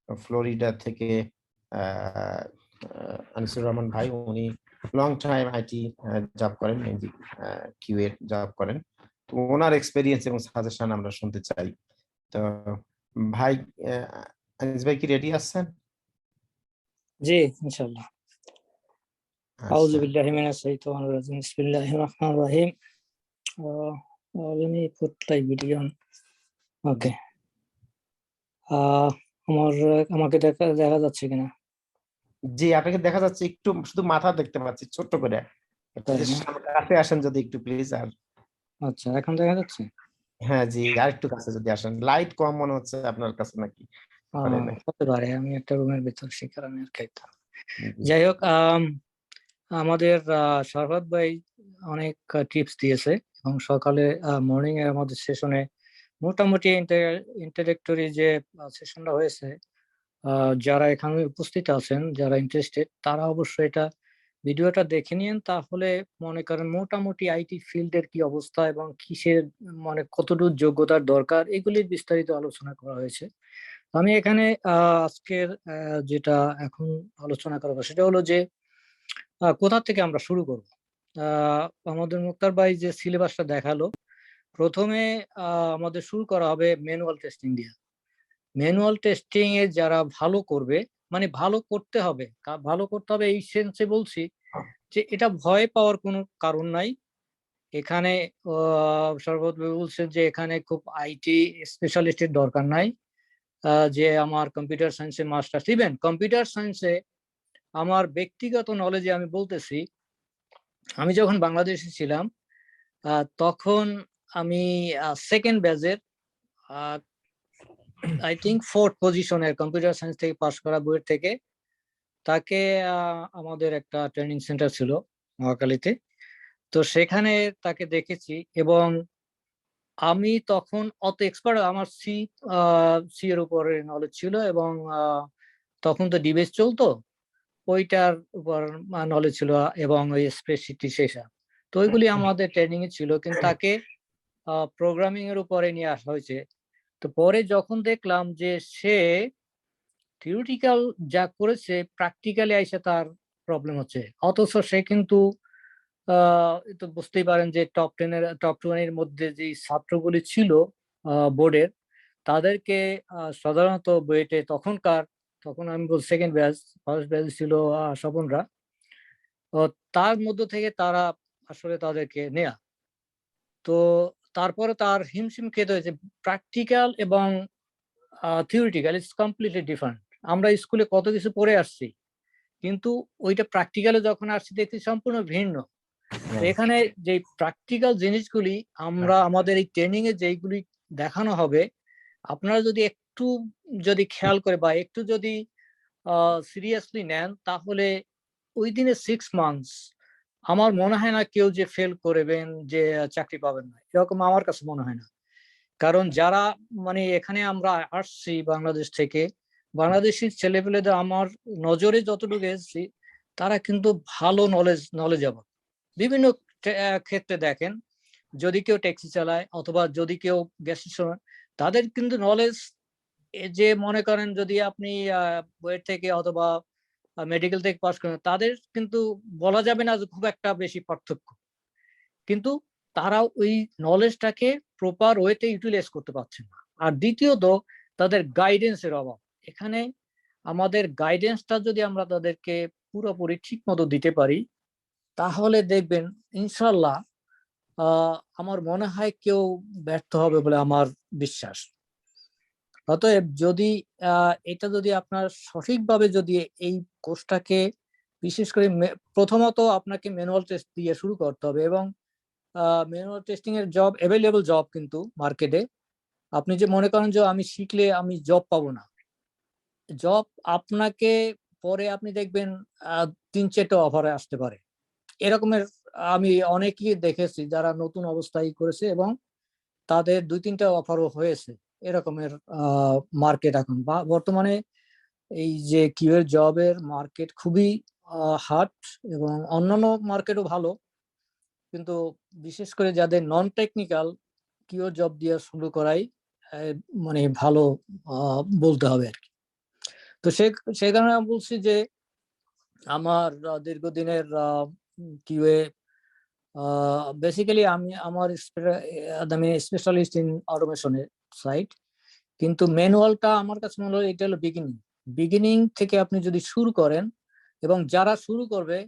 ফ্লোরিডা থেকে আ আ আনিসুর রহমান ভাই। উনি লং টাইম আইটি জব করেন, কিউএ জব করেন। তো উনার এক্সপেরিয়েন্স এবং সাজেশন আমরা শুনতে চাই। তো ভাই, আ আনিস ভাই কি রেডি আছেন?
জি, ইনশাআল্লাহ।
আচ্ছা।
আউযু বিল্লাহি মিনাশ শাইতানির রাজিম। বিসমিল্লাহির রহমানির রহিম। Let me put like video on. Okay. আমাকে দেখা যাচ্ছে কিনা?
জি, আপনাকে দেখা যাচ্ছে, একটু শুধু মাথা দেখতে পাচ্ছি ছোট্ট করে। একটু
তাই
যে
না?
কাছে আসেন যদি একটু প্লিজ। আর
আচ্ছা, এখন দেখা যাচ্ছে?
হ্যাঁ, জি, আরেকটু কাছে যদি আসেন। লাইট কম মনে হচ্ছে আপনার কাছে নাকি? ঘরে নাকি?
হতে পারে। আমি একটা রুমের ভিতর, সে কারণে আর কি।
জি।
যাই হোক, আমাদের শরফত ভাই অনেক টিপস দিয়েছে এবং সকালে মর্নিং এ আমাদের সেশনে মোটামুটি ইন্টারেক্টরি যে সেশনটা হয়েছে, যারা এখানে উপস্থিত আছেন, যারা ইন্টারেস্টেড, তারা অবশ্যই এটা ভিডিওটা দেখে নিন। তাহলে মনে করেন মোটামুটি আইটি ফিল্ডের কি অবস্থা এবং কিসের মানে কতটুকু যোগ্যতার দরকার, এগুলির বিস্তারিত আলোচনা করা হয়েছে। আমি এখানে আজকের যেটা এখন আলোচনা করবো সেটা হলো যে কোথা থেকে আমরা শুরু করব। আমাদের মুক্তার ভাই যে সিলেবাসটা দেখালো, প্রথমে আমাদের শুরু করা হবে ম্যানুয়াল টেস্টিং দিয়ে। ম্যানুয়াল টেস্টিং এ যারা ভালো করবে, মানে ভালো করতে হবে, ভালো করতে হবে এই সেন্সে বলছি যে এটা ভয় পাওয়ার কোনো কারণ নাই। এখানে সর্বত বলছেন যে এখানে খুব আইটি স্পেশালিস্টের দরকার নাই, যে আমার কম্পিউটার সায়েন্সে মাস্টার্স। ইভেন কম্পিউটার সায়েন্সে আমার ব্যক্তিগত নলেজে আমি বলতেছি, আমি যখন বাংলাদেশে ছিলাম তখন আমি সেকেন্ড ব্যাচের আই থিঙ্ক 4th পজিশনের কম্পিউটার সায়েন্স থেকে পাশ করা বইয়ের থেকে, তাকে আমাদের একটা ট্রেনিং সেন্টার ছিল মহাখালীতে, তো সেখানে তাকে দেখেছি। এবং আমি তখন অত এক্সপার্ট, আমার সি এর উপরে নলেজ ছিল এবং তখন তো ডিবেস চলতো, ওইটার উপর নলেজ ছিল এবং ওই স্প্রেডশিট সেসব, তো ওইগুলি আমাদের ট্রেনিং এ ছিল। কিন্তু তাকে প্রোগ্রামিং এর উপরে নিয়ে আসা হয়েছে। তো পরে যখন দেখলাম যে সে থিওরিটিক্যাল যা করেছে, প্র্যাকটিক্যালি আইসে তার প্রবলেম হচ্ছে, অথচ সে কিন্তু তো বুঝতেই পারেন যে টপ 20 মধ্যে যে ছাত্রগুলি ছিল বোর্ডের, তাদেরকে সাধারণত বুয়েটে তখন আমি বল সেকেন্ড ব্যাচ, ফার্স্ট ব্যাচ ছিল স্বপনরা, তার মধ্য থেকে তারা আসলে তাদেরকে নেয়া। তো তারপরে তার হিমশিম খেতে হয়েছে। প্র্যাকটিক্যাল এবং থিওরিটিক্যাল ইটস কমপ্লিটলি ডিফারেন্ট। আমরা স্কুলে কত কিছু পড়ে আসছি, কিন্তু ওইটা প্র্যাকটিক্যালে যখন আসছি দেখছি সম্পূর্ণ ভিন্ন। তো এখানে যে প্র্যাকটিক্যাল জিনিসগুলি আমরা আমাদের এই ট্রেনিং এ যেইগুলি দেখানো হবে, আপনারা যদি খেয়াল করে বা একটু যদি সিরিয়াসলি নেন, তাহলে ওই দিনে 6 মান্থস আমার মনে হয় না কেউ যে ফেল করবেন, যে চাকরি পাবেন না, এরকম আমার কাছে মনে হয় না। কারণ যারা মানে এখানে আমরা আসছি বাংলাদেশ থেকে, বাংলাদেশি ছেলেপেলেদের আমার নজরে যতটুকু এসেছি, তারা কিন্তু ভালো নলেজেবল। বিভিন্ন ক্ষেত্রে দেখেন, যদি কেউ ট্যাক্সি চালায় অথবা যদি কেউ গ্যাস স্টেশন, তাদের কিন্তু নলেজ, যে মনে করেন যদি আপনি বইয়ের থেকে অথবা মেডিকেল থেকে পাস করেন, তাদের কিন্তু বলা যাবে না যে খুব একটা বেশি পার্থক্য, কিন্তু তারা ওই নলেজটাকে প্রপার ওয়েতে ইউটিলাইজ করতে পারছে না। আর দ্বিতীয়ত, তাদের গাইডেন্সের অভাব। এখানে আমাদের গাইডেন্সটা যদি আমরা তাদেরকে পুরোপুরি ঠিক মতো দিতে পারি, তাহলে দেখবেন ইনশাল্লাহ আমার মনে হয় কেউ ব্যর্থ হবে বলে আমার বিশ্বাস। অতএব যদি এটা যদি আপনার সঠিকভাবে যদি এই কোর্সটাকে, বিশেষ করে প্রথমত আপনাকে ম্যানুয়াল টেস্ট দিয়ে শুরু করতে হবে। এবং ম্যানুয়াল টেস্টিং এর জব, অ্যাভেলেবল জব কিন্তু মার্কেটে। আপনি যে মনে করেন যে আমি শিখলে আমি জব পাবো না, জব আপনাকে পরে আপনি দেখবেন 3-4টা অফারে আসতে পারে, এরকমের আমি অনেকেই দেখেছি যারা নতুন অবস্থায় করেছে এবং তাদের 2-3টা অফারও হয়েছে এরকমের মার্কেট এখন বা বর্তমানে এই যে কিউ এর জবের মার্কেট খুবই হার্ড এবং অন্যান্য মার্কেটও ভালো, কিন্তু বিশেষ করে যাদের নন টেকনিক্যাল কিউ জব দিয়ে শুরু করাই মানে ভালো বলতে হবে আর কি। তো সেই কারণে আমি বলছি যে আমার দীর্ঘদিনের কিউএ বেসিক্যালি আমি স্পেশালিস্ট ইন অটোমেশনের সাইড, কিন্তু ম্যানুয়ালটা আমার কাছে মনে হয় এটা হলো বিগিনিং থেকে আপনি যদি শুরু করেন এবং যারা শুরু করবে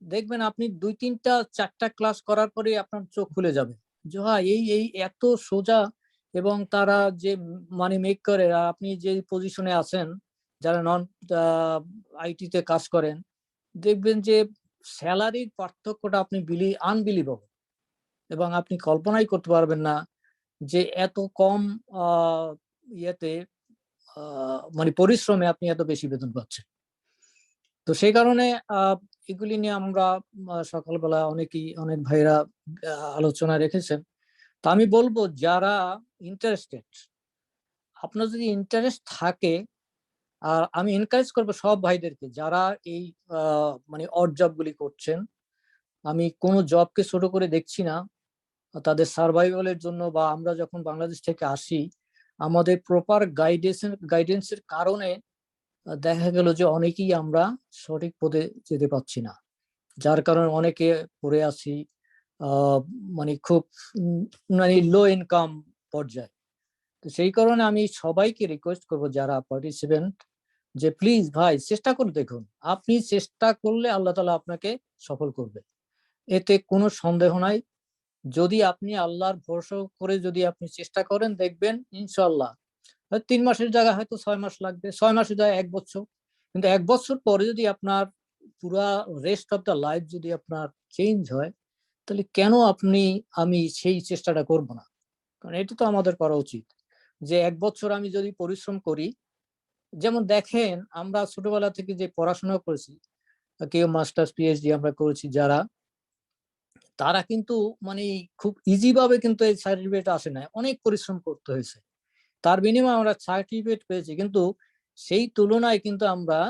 দেখবেন আপনি 2-3-4টা ক্লাস করার পরে আপনার চোখ খুলে যাবে যে হ্যাঁ এই এই এত সোজা। এবং তারা যে মানি মেক করে, আর আপনি যে পজিশনে আছেন যারা নন আইটিতে কাজ করেন, দেখবেন যে স্যালারির পার্থক্যটা আপনি আনবিলিভেবল, এবং আপনি কল্পনাই করতে পারবেন না যে এত কম ইয়েতে মানে পরিশ্রমে আপনি এত বেশি বেতন পাচ্ছেন। তো সেই কারণে এগুলি নিয়ে আমরা সকালবেলা অনেক ভাইরা আলোচনা রেখেছেন। তা আমি বলবো যারা ইন্টারেস্টেড, আপনার যদি ইন্টারেস্ট থাকে, আর আমি এনকারেজ করবো সব ভাইদেরকে যারা এই মানে অড জব গুলি করছেন, আমি কোনো জবকে ছোট করে দেখছি না। তাদের সার্ভাইভালের জন্য বা আমরা যখন বাংলাদেশ থেকে আসি আমাদের প্রপার গাইডেন্সের কারণে দেখা গেল যে অনেকেই আমরা সঠিক পথে যেতে পারছি না, যার কারণে অনেকে পড়ে আছি মানে খুব মানে লো ইনকাম পর্যায়ে। তো সেই কারণে আমি সবাইকে রিকোয়েস্ট করব যারা পার্টিসিপেন্ট যে প্লিজ ভাই চেষ্টা করে দেখুন, আপনি চেষ্টা করলে আল্লাহ তাআলা আপনাকে সফল করবে, এতে কোনো সন্দেহ নাই। যদি আপনি আল্লাহর ভরসা করে যদি আপনি চেষ্টা করেন দেখবেন ইনশাআল্লাহ 3 মাসের জায়গায় হয়তো 6 মাস লাগবে, 6 মাসের জায়গায় 1 বছর, কিন্তু 1 বছর পরে যদি আপনার পুরা রেস্ট অফ দ্য লাইফ যদি আপনার চেঞ্জ হয়, তাহলে কেন আমি সেই চেষ্টাটা করব না? কারণ এটা তো আমাদের করা উচিত যে 1 বছর আমি যদি পরিশ্রম করি। যেমন দেখেন আমরা ছোটবেলা থেকে যে পড়াশোনা করেছি, কেউ মাস্টার্স পিএইচডি আমরা করেছি যারা, তারা কিন্তু মানে খুব ইজি ভাবে কিন্তু এই সার্টিফিকেট আসে না, অনেক পরিশ্রম করতে হয়েছে, তার বিনিময়ে আমরা সার্টিফিকেট পেয়েছি। কিন্তু সেই তুলনায় কিন্তু আমরা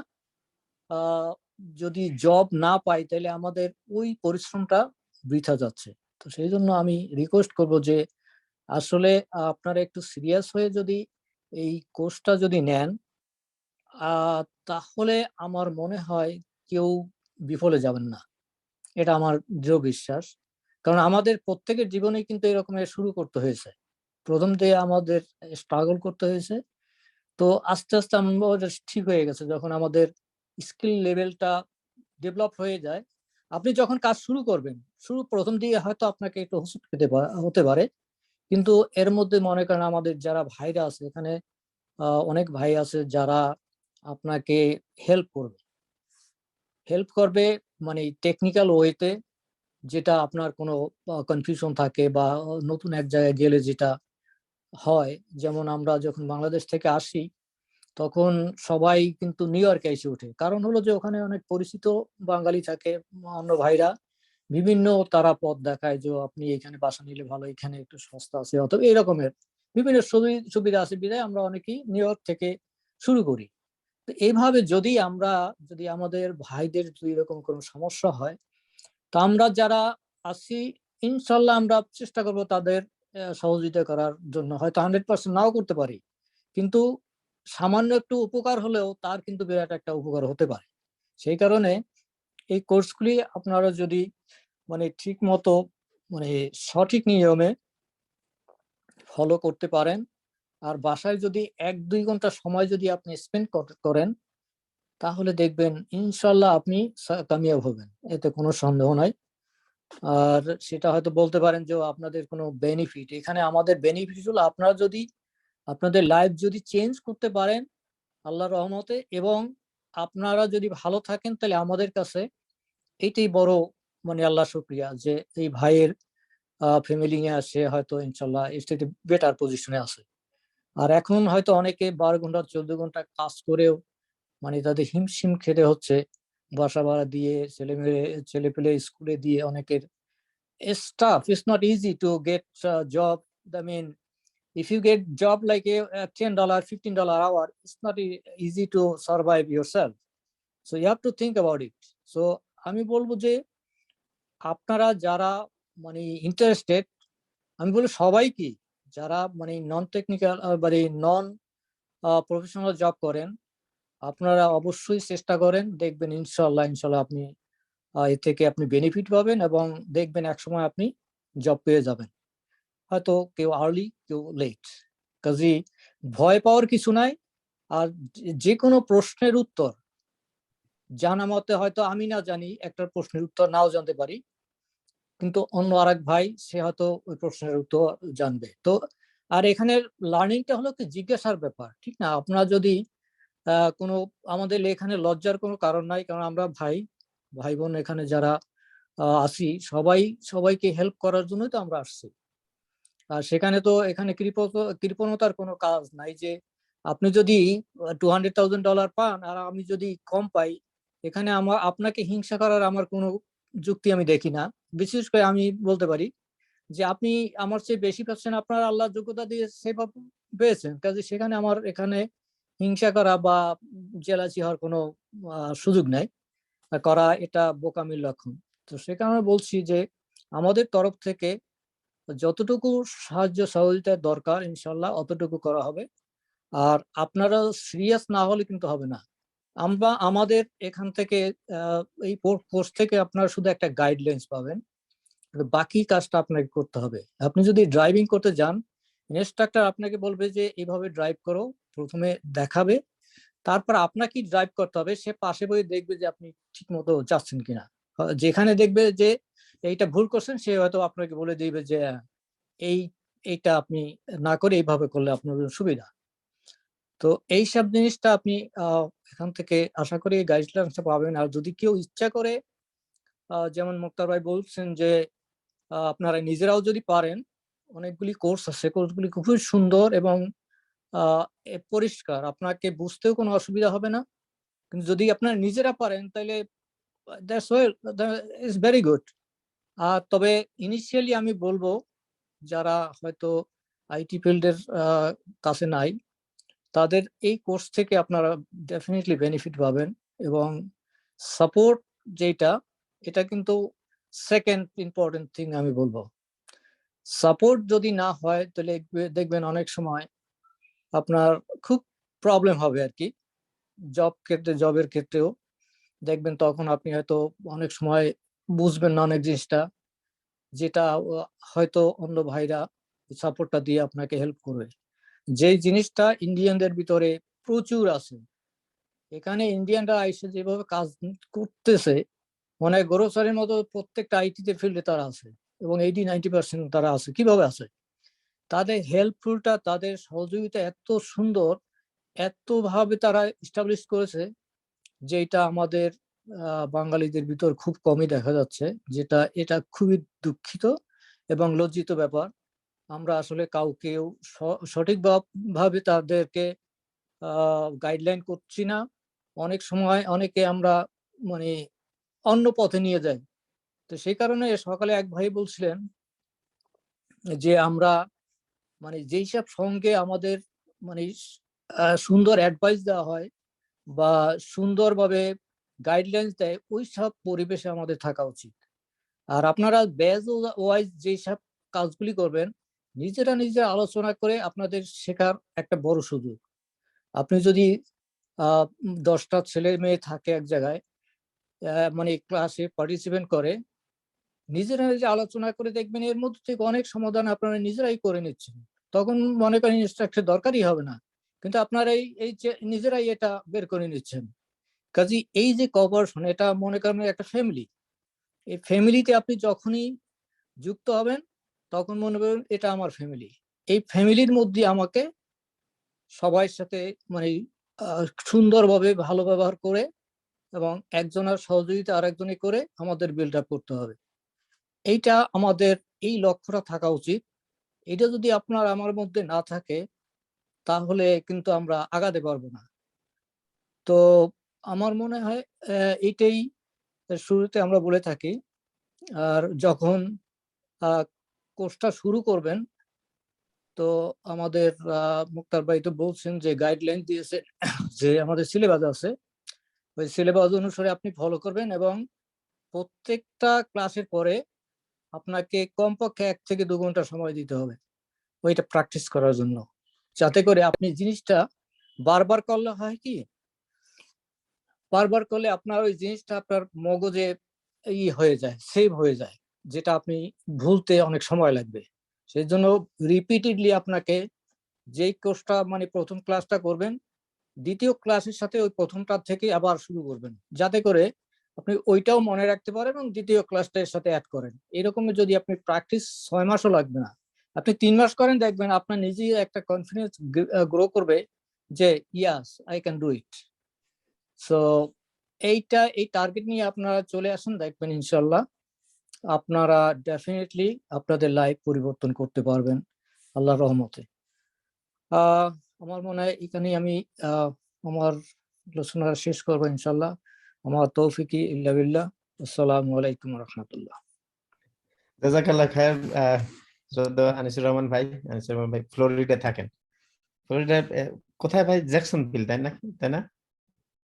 যদি জব না পাই তাহলে আমাদের ওই পরিশ্রমটা বৃথা যাচ্ছে। তো সেই জন্য আমি রিকোয়েস্ট করব যে আসলে আপনারা একটু সিরিয়াস হয়ে যদি এই কোর্সটা যদি নেন, তাহলে আমার মনে হয় কেউ বিফলে যাবেন না, এটা আমার দৃঢ় বিশ্বাস। কারণ আমাদের প্রত্যেকের জীবনে কিন্তু এরকমের শুরু করতে হয়েছে, প্রথম থেকে আমাদের স্ট্রাগল করতে হয়েছে। তো আস্তে আস্তে আমাদের ঠিক হয়ে গেছে, যখন আমাদের স্কিল লেভেলটা ডেভেলপ হয়ে যায়। আপনি যখন কাজ শুরু করবেন, প্রথম দিকে হয়তো আপনাকে একটু হোঁচট খেতে হতে পারে, কিন্তু এর মধ্যে মনে করেন আমাদের যারা ভাইরা আছে এখানে, অনেক ভাই আছে যারা আপনাকে হেল্প করবে মানে টেকনিক্যাল ওয়েতে, যেটা আপনার কোনো কনফিউশন থাকে বা নতুন এক জায়গায় গেলে যেটা হয়। যেমন আমরা যখন বাংলাদেশ থেকে আসি তখন সবাই কিন্তু নিউ ইয়র্কে এসে ওঠে, কারণ হলো যে ওখানে অনেক পরিচিত বাঙালি থাকে, অন্য ভাইরা বিভিন্ন তারা পথ দেখায় যে আপনি এখানে বাসা নিলে ভালো, এখানে একটু সস্তা আছে, অথবা এরকমের বিভিন্ন সুবিধা আছে বিধায় আমরা অনেকেই নিউ ইয়র্ক থেকে শুরু করি। তো এইভাবে যদি আমাদের ভাইদের যদি এরকম কোনো সমস্যা হয়, তো আমরা যারা আছি ইনশাল্লাহ আমরা চেষ্টা করব তাদের সহযোগিতা করার জন্য। হয়তো 100% নাও করতে পারি, কিন্তু সামান্য একটু উপকার হলেও তার কিন্তু বিরাট একটা উপকার হতে পারে। সেই কারণে এই কোর্সগুলি আপনারা যদি মানে ঠিক মতো মানে সঠিক নিয়মে ফলো করতে পারেন, আর বাসায় যদি 1-2 ঘন্টা সময় যদি আপনি স্পেন্ড করেন, তাহলে দেখবেন ইনশাল্লাহ আপনি কামিয়াব হবেন, এতে কোনো সন্দেহ নাই। আর সেটা হয়তো বলতে পারেন যে আপনাদের কোনো বেনিফিট, এখানে আমাদের বেনিফিট হলো আপনারা যদি আপনাদের লাইফ যদি চেঞ্জ করতে পারেন আল্লাহর রহমতে, এবং আপনারা যদি ভালো থাকেন, তাহলে আমাদের কাছে এইটাই বড় মানে আল্লাহ শুকরিয়া যে এই ভাইয়ের ফ্যামিলি নিয়ে আসে হয়তো ইনশাল্লাহ এর বেটার পজিশনে আছে। আর এখন হয়তো অনেকে 12 ঘন্টা 14 ঘন্টা কাজ করেও মানে তাদের হিমশিম খেতে হচ্ছে, বাসা ভাড়া দিয়ে ছেলে পেলে স্কুলে দিয়ে অনেকের it's tough. It's not easy to get a job. I mean, if you get job like a $10, $15 hour, it's not easy to survive yourself. So you have to think about it. So আমি বলবো যে আপনারা যারা মানে ইন্টারেস্টেড, আমি বলি সবাইকে, যারা মানে নন টেকনিক্যাল মানে নন প্রফেশনাল জব করেন, আপনারা অবশ্যই চেষ্টা করেন, দেখবেন ইনশাল্লাহ আপনি এ থেকে আপনি বেনিফিট পাবেন এবং দেখবেন একসময় আপনি জব পেয়ে যাবেন। হয়তো কেউ আর্লি কেউ লেট, কাজে ভয় পাওয়ার কিছু নাই। আর যে কোনো প্রশ্নের উত্তর জানা মতে হয়তো আমি না জানি, একটা প্রশ্নের উত্তর নাও জানতে পারি, কিন্তু অন্য আরেক ভাই সে হয়তো ওই প্রশ্নের উত্তর জানবে। তো আর এখানে লার্নিংটা হলো কি জিজ্ঞাসার ব্যাপার, ঠিক না? আপনারা যদি কোনো, আমাদের এখানে লজ্জার কোনো কারণ নাই, কারণ আমরা ভাই বোন এখানে যারা আসি সবাইকে হেল্প করার জন্যই তো আমরা আসছি। আর সেখানে তো এখানে কৃপণতার কোনো কাজ নাই যে আপনি যদি $200,000 পান আর আমি যদি কম পাই, এখানে আপনাকে হিংসা করার আমার কোনো যুক্তি আমি দেখি না। বিশেষ করে আমি বলতে পারি যে আপনি আমার চেয়ে বেশি পাচ্ছেন, আপনার আল্লাহ যোগ্যতা দিয়ে সেভাবে পেয়েছেন, কাজে সেখানে আমার এখানে হিংসা করা বা জেলাসি হওয়ার কোনো সুযোগ নাই করা, এটা বোকামির লক্ষণ। তো সে কারণে বলছি যে আমাদের তরফ থেকে যতটুকু সাহায্য সহযোগিতার দরকার ইনশাল্লাহ অতটুকু করা হবে। আর আপনারা সিরিয়াস না হলে কিন্তু হবে না। আমাদের এখান থেকে এই কোর্স থেকে আপনারা শুধু একটা গাইডলাইন্স পাবেন, বাকি কাজটা আপনাকে করতে হবে। আপনি যদি ড্রাইভিং করতে যান, ইনস্ট্রাক্টর আপনাকে বলবে যে এইভাবে ড্রাইভ করো, প্রথমে দেখাবে, তারপর আপনাকে ড্রাইভ করতে হবে। সে পাশে বই দেখবে যে আপনি ঠিক মতো যাচ্ছেন কিনা। যেখানে দেখবে যে এইটা ভুল করছেন, সে হয়তো আপনাকে বলে দিবে যে এইটা আপনি না করে এইভাবে করলে আপনার সুবিধা। তো এইসব জিনিসটা আপনি এখান থেকে আশা করি গাইডলাইনসটা পাবেন। আর যদি কেউ ইচ্ছা করে, যেমন মুক্তার ভাই বলছেন যে আপনারা নিজেরাও যদি পারেন, অনেকগুলি কোর্স আছে, কোর্সগুলি খুবই সুন্দর এবং পরিষ্কার, আপনাকে বুঝতেও কোনো অসুবিধা হবে না। কিন্তু যদি আপনারা নিজেরা পারেন তাহলে that's well, is very good. আর তবে ইনিশিয়ালি আমি বলবো যারা হয়তো আইটি ফিল্ডের কাছে নাই, তাদের এই কোর্স থেকে আপনারা ডেফিনেটলি বেনিফিট পাবেন। এবং সাপোর্ট যেটা, এটা কিন্তু সেকেন্ড ইম্পর্টেন্ট থিং আমি বলবো। সাপোর্ট যদি না হয় তাহলে দেখবেন অনেক সময় আপনার খুব প্রবলেম হবে আর কি। জবের ক্ষেত্রেও দেখবেন তখন আপনি হয়তো অনেক সময় বুঝবেন না অনেক জিনিসটা, যেটা হয়তো অন্য ভাইরা সাপোর্টটা দিয়ে আপনাকে হেল্প করবে। যে জিনিসটা ইন্ডিয়ানদের ভিতরে প্রচুর আছে, এখানে ইন্ডিয়ানরা এসে যেভাবে কাজ করতেছে, মানে গ্রোসারির মতো প্রত্যেকটা আইটিতে ফিল্ডে তারা আছে এবং 80-90% তারা আছে। কিভাবে আছে? তাদের হেল্পফুলটা, তাদের সহযোগিতা এত সুন্দর, এত ভাবে তারা এস্টাবলিশ করেছে, যে এটা আমাদের বাঙালিদের ভিতর খুব কমই দেখা যাচ্ছে, এটা খুবই দুঃখিত এবং লজ্জিত ব্যাপার। আমরা আসলে কাউকেও সঠিক ভাবে তাদেরকে গাইডলাইন করছি না। অনেক সময় অনেকে আমরা মানে অন্য পথে নিয়ে যাই। তো সেই কারণে সকালে এক ভাই বলছিলেন যে আমরা মানে যেই সব সঙ্গে আমাদের মানে সুন্দর অ্যাডভাইস দেওয়া হয় বা সুন্দরভাবে গাইডলাইন্স দেয়, ওই সব পরিবেশে আমাদের থাকা উচিত। আর আপনারা ব্যাচ ওয়াইজ যেই সব কাজগুলি করবেন, নিজেরা আলোচনা করে আপনাদের শেখার একটা বড় সুযোগ। আপনি যদি 10টা ছেলে মেয়ে থাকে এক জায়গায়, মানে ক্লাসে পার্টিসিপেন্ট করে, নিজেরা আলোচনা করে দেখবেন এর মধ্যে থেকে অনেক সমাধান আপনারা নিজেরাই করে নিচ্ছেন। তখন মনে করেন ইনস্ট্রাকশন দরকারই হবে না, কিন্তু আপনারা এই নিজেরাই এটা বের করে নিচ্ছেন। কাজে এই যে কোঅপারেশন, এটা মনে করেন একটা ফ্যামিলি। এই ফ্যামিলিতে আপনি যখনই যুক্ত হবেন, তখন মনে করবেন এটা আমার ফ্যামিলি। এই ফ্যামিলির মধ্যে আমাকে সবার সাথে মানে সুন্দরভাবে ভালো ব্যবহার করে এবং একজনের সহযোগিতা আরেকজনে করে আমাদের বিল্ড আপ করতে হবে। এইটা আমাদের এই লক্ষ্যটা থাকা উচিত। এটা যদি আপনার আমার মধ্যে না থাকে, তাহলে কিন্তু আমরা আগাতে পারবো না। তো আমার মনে হয় এটাই শুরুতে আমরা বলে থাকি। আর যখন কোর্সটা শুরু করবেন, তো আমাদের মুক্তার ভাই তো বলছেন যে গাইডলাইন দিয়েছে যে আমাদের সিলেবাস আছে, ওই সিলেবাস অনুসারে আপনি ফলো করবেন এবং প্রত্যেকটা ক্লাসের পরে আপনাকে কমপক্ষে 1 থেকে 2 ঘন্টা সময় দিতে হবে ওইটা প্র্যাকটিস করার জন্য, যাতে করে আপনি জিনিসটা বারবার করলে হয় কি, বারবার করলে আপনার ওই জিনিসটা আপনার মগজে হয়ে যায়, সেভ হয়ে যায়, যেটা আপনি ভুলতে অনেক সময় লাগবে। সেই জন্য রিপিটেডলি আপনাকে যেই কোর্সটা মানে প্রথম ক্লাসটা করবেন, দ্বিতীয় ক্লাসের সাথে ওই প্রথমটার থেকে আবার শুরু করবেন, যাতে করে আপনি ওইটাও মনে রাখতে পারেন এবং দ্বিতীয় ক্লাসটার সাথে অ্যাড করেন। এরকম যদি আপনি প্র্যাকটিস 6 মাসও লাগবে না, আপনি 3 মাস করেন, দেখবেন আপনার নিজেই একটা কনফিডেন্স গ্রো করবে যে yes I can do it. So এই টার্গেট নিয়ে আপনারা চলে আসেন, দেখবেন ইনশাল্লাহ আপনারা ডেফিনেটলি আপনাদের লাইফ পরিবর্তন করতে পারবেন আল্লাহর রহমতে। আমার মনে হয় এখানেই আমি আমার আলোচনা শেষ করবো ইনশাল্লাহ। আমার তৌফিকি ইল্লা বিল্লাহ। আসসালামু আলাইকুম ওয়া রাহমাতুল্লাহ।
জাযাকাল্লাহ খায়ের। শ্রদ্ধেয় আনিসুর রহমান ভাই, আনিসুর রহমান ভাই ফ্লোরিডা থাকেন। ফ্লোরিডা কোথায় ভাই? জ্যাকসনভিল, তাই না?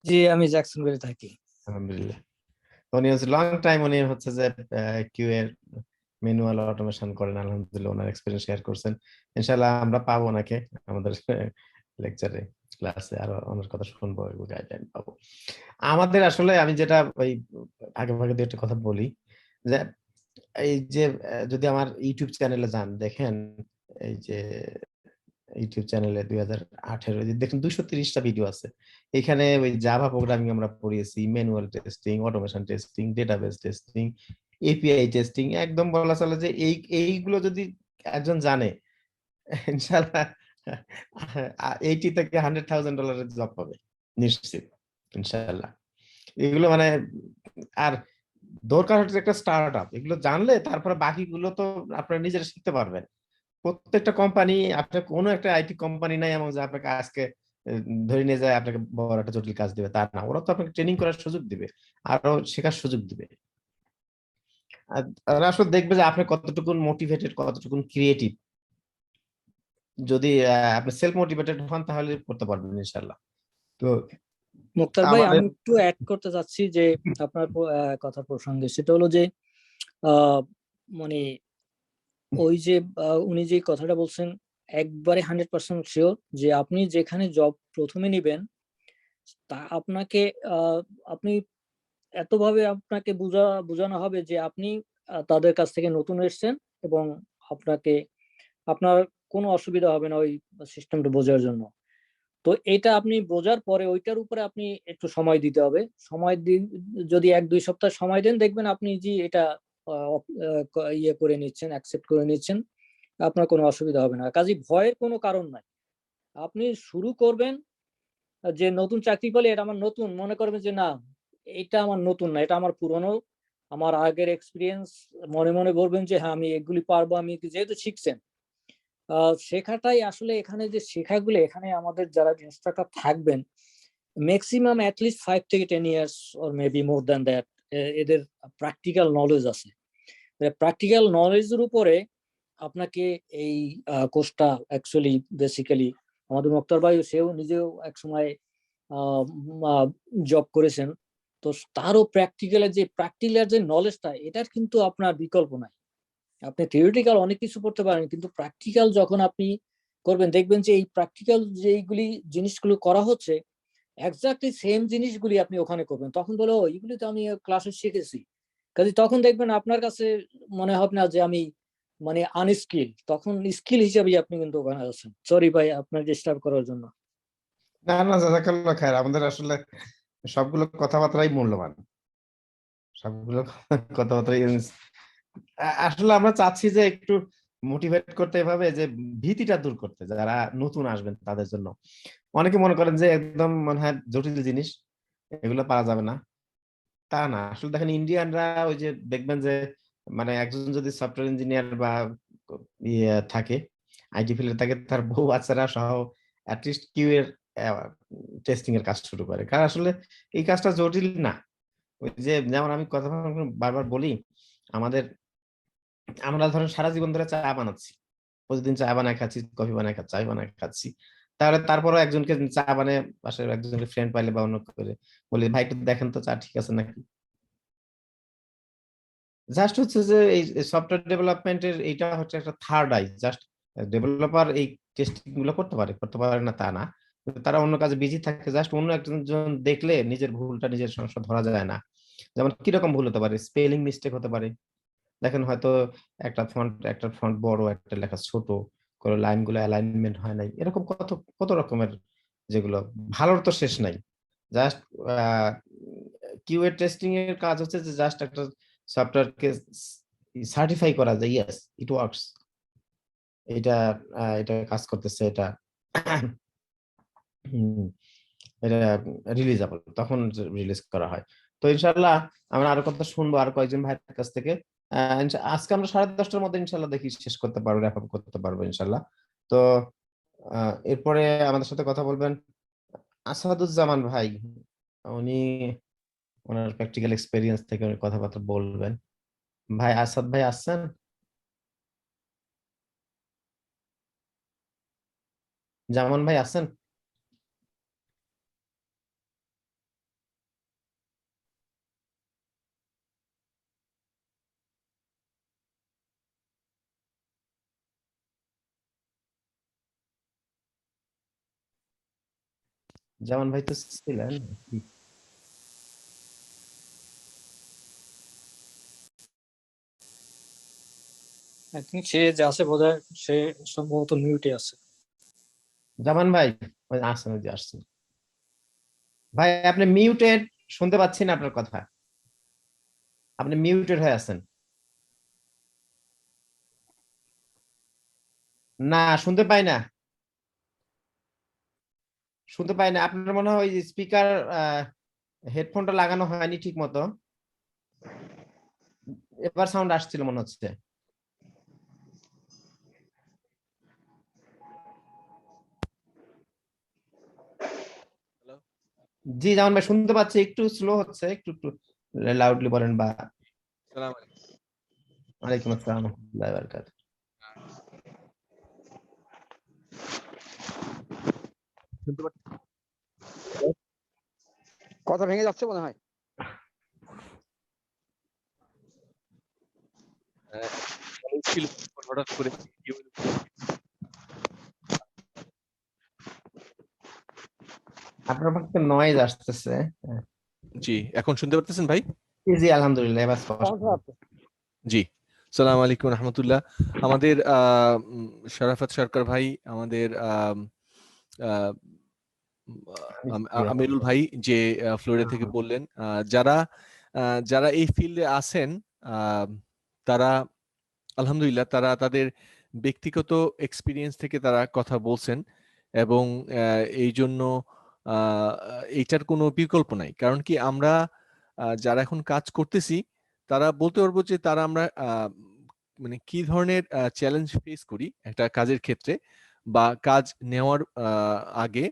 জি, আমি জ্যাকসনভিলে থাকি।
আলহামদুলিল্লাহ। উনি হচ্ছে লং টাইম, উনি হচ্ছে যে কিউ এর ম্যানুয়াল অটোমেশন করেন। আলহামদুলিল্লাহ ওনার এক্সপেরিয়েন্স শেয়ার করছেন। ইনশাআল্লাহ আমরা পাবো ওনাকে আমাদের লেকচারে, ক্লাসে আরো ওনার কথা শুনবো, গাইডলাইন পাবো। আমাদের আসলে আমি যেটা ওই আগে ভাগে দিয়ে একটা কথা বলি যে এই যে যদি আমার ইউটিউব চ্যানেলে যান, দেখেন এই যে ইউটিউব চ্যানেলে 2018 দেখেন 230টা ভিডিও আছে। এখানে ওই জাভা প্রোগ্রামিং আমরা পড়িয়েছি, manual testing, automation testing, database testing, API testing. একদম বলা চলে যে এইগুলো যদি একজন জানে, ইনশাআল্লাহ 80 থেকে $100,000 জব পাবে নিশ্চিত, ইনশাআল্লাহ। এগুলো মানে, আর দরকার হচ্ছে একটা স্টার্ট আপ। এগুলো জানলে তারপরে বাকিগুলো তো আপনারা নিজেরা শিখতে পারবেন। প্রত্যেকটা কোম্পানি, আপনার কোনো একটা আইটি কোম্পানি নাই এমন যে আপনাকে আজকে ধরে নিয়ে যায় আপনাকে বড় একটা জটিল কাজ দিবে, তা না। ওরা তো আপনাকে ট্রেনিং করার সুযোগ দিবে, আরো শেখার সুযোগ দিবে। আর আসলে দেখবে যে আপনি কতটুকু মোটিভেটেড, কতটুকু ক্রিয়েটিভ। যদি আপনি সেলফ মোটিভেটেড হন তাহলে করতে পারবেন ইনশাআল্লাহ। তো
মুক্তার ভাই,
আমাদের
আমি একটু অ্যাড করতে চাচ্ছি যে আপনার কথা প্রসঙ্গে, সেটা হলো যে আহ, মানে ওই যে উনি যে কথাটা বলছেন একবারে 100% শিওর যে আপনি যেখানে জব প্রথমে নিবেন, তা আপনাকে আপনি এতভাবে আপনাকে বোঝানো হবে যে আপনি তাদের কাছ থেকে নতুন এসেছেন এবং আপনাকে আপনার কোনো অসুবিধা হবে না ওই সিস্টেমটা বোঝার জন্য। তো এটা আপনি বোঝার পরে ওইটার উপরে আপনি একটু সময় দিতে হবে। সময় দিন, যদি 1-2 সপ্তাহ সময় দেন, দেখবেন আপনি যে এটা ইয়ে করে নিচ্ছেন, অ্যাকসেপ্ট করে নিচ্ছেন, আপনার কোনো অসুবিধা হবে না। কাজে ভয়ের কোনো কারণ নাই। আপনি শুরু করবেন যে নতুন চাকরি পেলে এটা আমার নতুন মনে করবেন যে না, এটা আমার নতুন না, এটা আমার পুরনো, আমার আগের এক্সপিরিয়েন্স। মনে মনে বলবেন যে হ্যাঁ আমি এগুলি পারবো, আমি যেহেতু শিখছেন। শেখাটাই আসলে এখানে যে শেখাগুলো, এখানে আমাদের যারা ইনস্ট্রাক্টর থাকবেন ম্যাক্সিমাম অ্যাটলিস্ট 5 থেকে 10 years or maybe more than that, এদের প্র্যাকটিক্যাল নলেজ আছে। প্র্যাকটিক্যাল নলেজের উপরে আপনাকে এই কোর্সটা অ্যাকচুয়ালি বেসিক্যালি, আমাদের মুক্তার ভাই সেও নিজেও এক সময় জব করেছেন, তো তারও প্র্যাকটিক্যাল যে নলেজটা, এটার কিন্তু আপনার বিকল্প নাই। আপনি থিওরিটিক্যাল অনেক কিছু করতে পারেন, কিন্তু প্র্যাকটিক্যাল যখন আপনি করবেন, দেখবেন যে এই প্র্যাকটিক্যাল যেইগুলি জিনিসগুলো করা হচ্ছে এক্স্যাক্টলি সেম জিনিসগুলি আপনি ওখানে করবেন। তখন বলে ও এগুলি তো আমি ক্লাসে শিখেছি। কাজে তখন দেখবেন আপনার কাছে মনে হবে না যে আমি মানে আনস্কিল, তখন স্কিল হিসেবে আপনি কিন্তু ওখানে আছেন। সরি ভাই আপনার ডিস্টার্ব করার জন্য।
না না, জাযাকাল্লাহ খায়ের। আমাদের আসলে সবগুলো কথাবার্তাই মূল্যবান, সবগুলো কথাবার্তাই আসলে আমরা চাচ্ছি যে একটু মোটিভেট করতে, এভাবে যে ভীতিটা দূর করতে, যারা নতুন আসবেন তাদের জন্য। অনেকে মনে করেন যে একদম মনে হয় জটিল জিনিস, এগুলো পারা যাবে না। তা না, আসলে দেখেন ইন্ডিয়ানরা ওই যে দেখবেন যে মানে একজন যদি সফটওয়্যার ইঞ্জিনিয়ার বা ইয়ে থাকে, আইটি ফিল্ডে থাকে, তার বউ বাচ্চারা সহ অ্যাটলিস্ট কিউ এর টেস্টিং এর কাজ শুরু করে, কারণ আসলে এই কাজটা জটিল না। ওই যে যেমন আমি কথা বারবার বলি, আমাদের আমরা ধরেন সারা জীবন ধরে চা বানাচ্ছি, প্রতিদিন চা বানায় খাচ্ছি, কফি বানায় খাচ্ছি, চাই বানায় খাচ্ছি, তাহলে তারপরে একজনকে চা বানায় পাশে একজনকে ফ্রেন্ড পাইলে বা অন্য করে বলি, ভাই একটু দেখেন তো চা ঠিক আছে নাকি। জাস্ট হচ্ছে যে এই সফটওয়্যার ডেভেলপমেন্টের এইটা হচ্ছে একটা থার্ড আই। জাস্ট ডেভেলপার এই টেস্টিং গুলো করতে পারে না তা না, কিন্তু তারা অন্য কাজে বিজি থাকে। জাস্ট অন্য একজন দেখলে নিজের ভুলটা, নিজের সমস্যা ধরা যায় না। যেমন কিরকম ভুল হতে পারে, স্পেলিং মিস্টেক হতে পারে। দেখেন হয়তো একটা ফন্ট বড়, একটা লেখা ছোট, কোনো লাইন গুলো অ্যালাইনমেন্ট হয় নাই, এরকম কত কত রকমের, যেগুলো ভালোর তো শেষ নাই। জাস্ট কিউএ টেস্টিং এর কাজ হচ্ছে যে জাস্ট একটা সফটওয়্যারকে সার্টিফাই করা যায়, ইয়েস ইট ওয়ার্কস, এটা এটা কাজ করতেছে, এটা হুম, এটা রিলিজেবল, তখন রিলিজ করা হয়। তো ইনশাল্লাহ আমরা আরো কথা শুনবো আর কয়েকজন ভাইয়ের কাছ থেকে। আজকে আমরা 10:30টার মধ্যে ইনশাল্লাহ দেখি শেষ করতে পারবো, র্যাপ আপ করতে পারবো ইনশাল্লাহ। তো এরপরে আমাদের সাথে কথা বলবেন আসাদুজ্জামান ভাই। উনি ওনার প্র্যাকটিক্যাল এক্সপেরিয়েন্স থেকে উনি কথাবার্তা বলবেন। ভাই আসাদ ভাই আসছেন? জামান ভাই আছেন? জামান ভাই তো ছিলেন।
আই থিঙ্ক সে যে আছে বোধহয় সে সম্ভবত মিউটে আছে।
জামান ভাই ওই আসছেন, ওই যে আসছেন। ভাই আপনি মিউটেড, শুনতে পাচ্ছি না আপনার কথা, আপনি মিউটেড হয়ে আছেন। না, শুনতে পাই না, শুনতে পাই না। আপনার মনে হয় ওই স্পিকার, হেডফোনটা লাগানো হয়নি ঠিক মতো। এবার সাউন্ড আসছিল মনে হচ্ছে। জি জামান ভাই শুনতে পাচ্ছি, একটু স্লো হচ্ছে, একটু একটু লাউডলি বলেন বা।
সালাম
ওয়ালাইকুম আসসালাম ওয়া রাহমাতুল্লাহি ওয়া বারাকাতুহু।
শুনতে পাচ্ছেন?
কথা ভেঙে যাচ্ছে মনে হয়।
ছিল হঠাৎ করে
আপনার পক্ষে নয়েজ আসতেছে।
জি, এখন শুনতে পারতেছেন ভাই?
জি আলহামদুলিল্লাহ, এবার স্পষ্ট।
জি, সালাম আলাইকুম রহমতুল্লাহ। আমাদের শরাফত সরকার ভাই, আমাদের আমিরুল ভাই যে ফ্লোরিডা থেকে বললেন, যারা যারা এই ফিল্ডে আছেন তারা আলহামদুলিল্লাহ তারা তাদের ব্যক্তিগত এক্সপিরিয়েন্স থেকে তারা কথা বলছেন, এবং এই জন্য এইটার কোনো বিকল্প নাই। কারণ কি আমরা যারা এখন কাজ করতেছি তারা বলতে পারবো যে তারা আমরা মানে কি ধরনের চ্যালেঞ্জ ফেস করি একটা কাজের ক্ষেত্রে বা কাজ নেওয়ার আগে।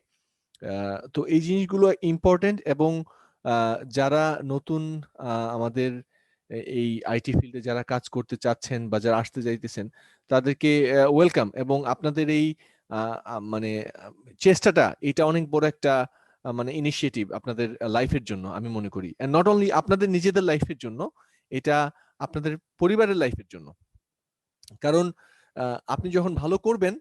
তো এই জিনিসগুলো ইম্পর্টেন্ট, এবং যারা নতুন আমাদের এই আইটি ফিল্ডে যারা কাজ করতে চাচ্ছেন বা যারা আসতে চাইতেছেন তাদেরকে ওয়েলকাম, এবং আপনাদের এই মানে চেষ্টাটা এটা অনেক বড় একটা মানে ইনিশিয়েটিভ আপনাদের লাইফের জন্য আমি মনে করি, এন্ড নট অনলি আপনাদের নিজেদের লাইফের জন্য, এটা আপনাদের পরিবারের লাইফের জন্য। কারণ আপনি যখন ভালো করবেন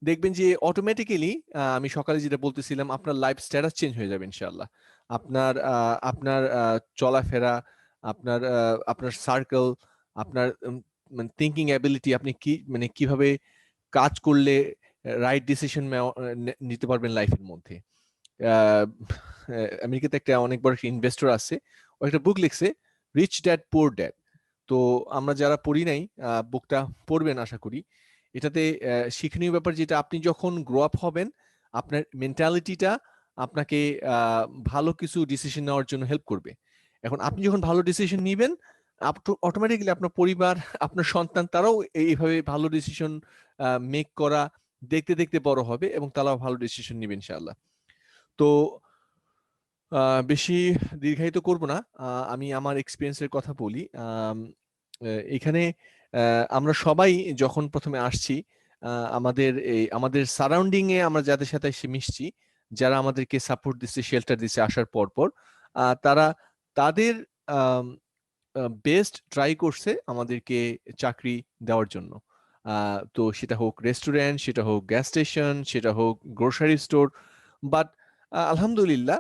দেখবেন যে অটোমেটিক্যালি আমি সকালে যেটা বলতেছিলাম, আপনার লাইফ স্ট্যাটাস চেঞ্জ হয়ে যাবে ইনশাআল্লাহ। আপনার আপনার চলাফেরা, আপনার আপনার সার্কেল, আপনার মানে থিঙ্কিং অ্যাবিলিটি, আপনি কি মানে কিভাবে কাজ করলে রাইট ডিসিশন নিতে পারবেন লাইফের মধ্যে। আমেরিকাতে একটা অনেক বড় ইনভেস্টর আছে, ও একটা বুক লিখছে, রিচ ড্যাড পুয়ার ড্যাড। তো আমরা যারা পড়ি নাই বুকটা পড়বেন আশা করি। এটাতে শিক্ষণীয় ব্যাপার যেটা, আপনি যখন গ্রো আপ হবেন আপনার মেন্টালিটিটা আপনাকে ভালো কিছু ডিসিশন নেওয়ার জন্য হেল্প করবে। এখন আপনি যখন ভালো ডিসিশন নিবেন অটোমেটিক্যালি আপনার পরিবার, আপনার সন্তান, তারাও এইভাবে ভালো ডিসিশন মেক করা দেখতে দেখতে বড় হবে এবং তারাও ভালো ডিসিশন নেবে ইনশাআল্লাহ। তো বেশি দীর্ঘায়িত করব না, আমি আমার এক্সপিরিয়েন্সের কথা বলি। এখানে আমরা সবাই যখন প্রথমে আসছি, আমাদের সারাউন্ডিং এ আমরা যাদের সাথে এসে মিশছি, যারা আমাদেরকে সাপোর্ট দিচ্ছে, শেল্টার দিচ্ছে আসার পর পর, তারা তাদের বেস্ট ট্রাই করছে আমাদেরকে চাকরি দেওয়ার জন্য। তো সেটা হোক রেস্টুরেন্ট, সেটা হোক গ্যাস স্টেশন, সেটা হোক গ্রোসারি স্টোর, বাট আলহামদুলিল্লাহ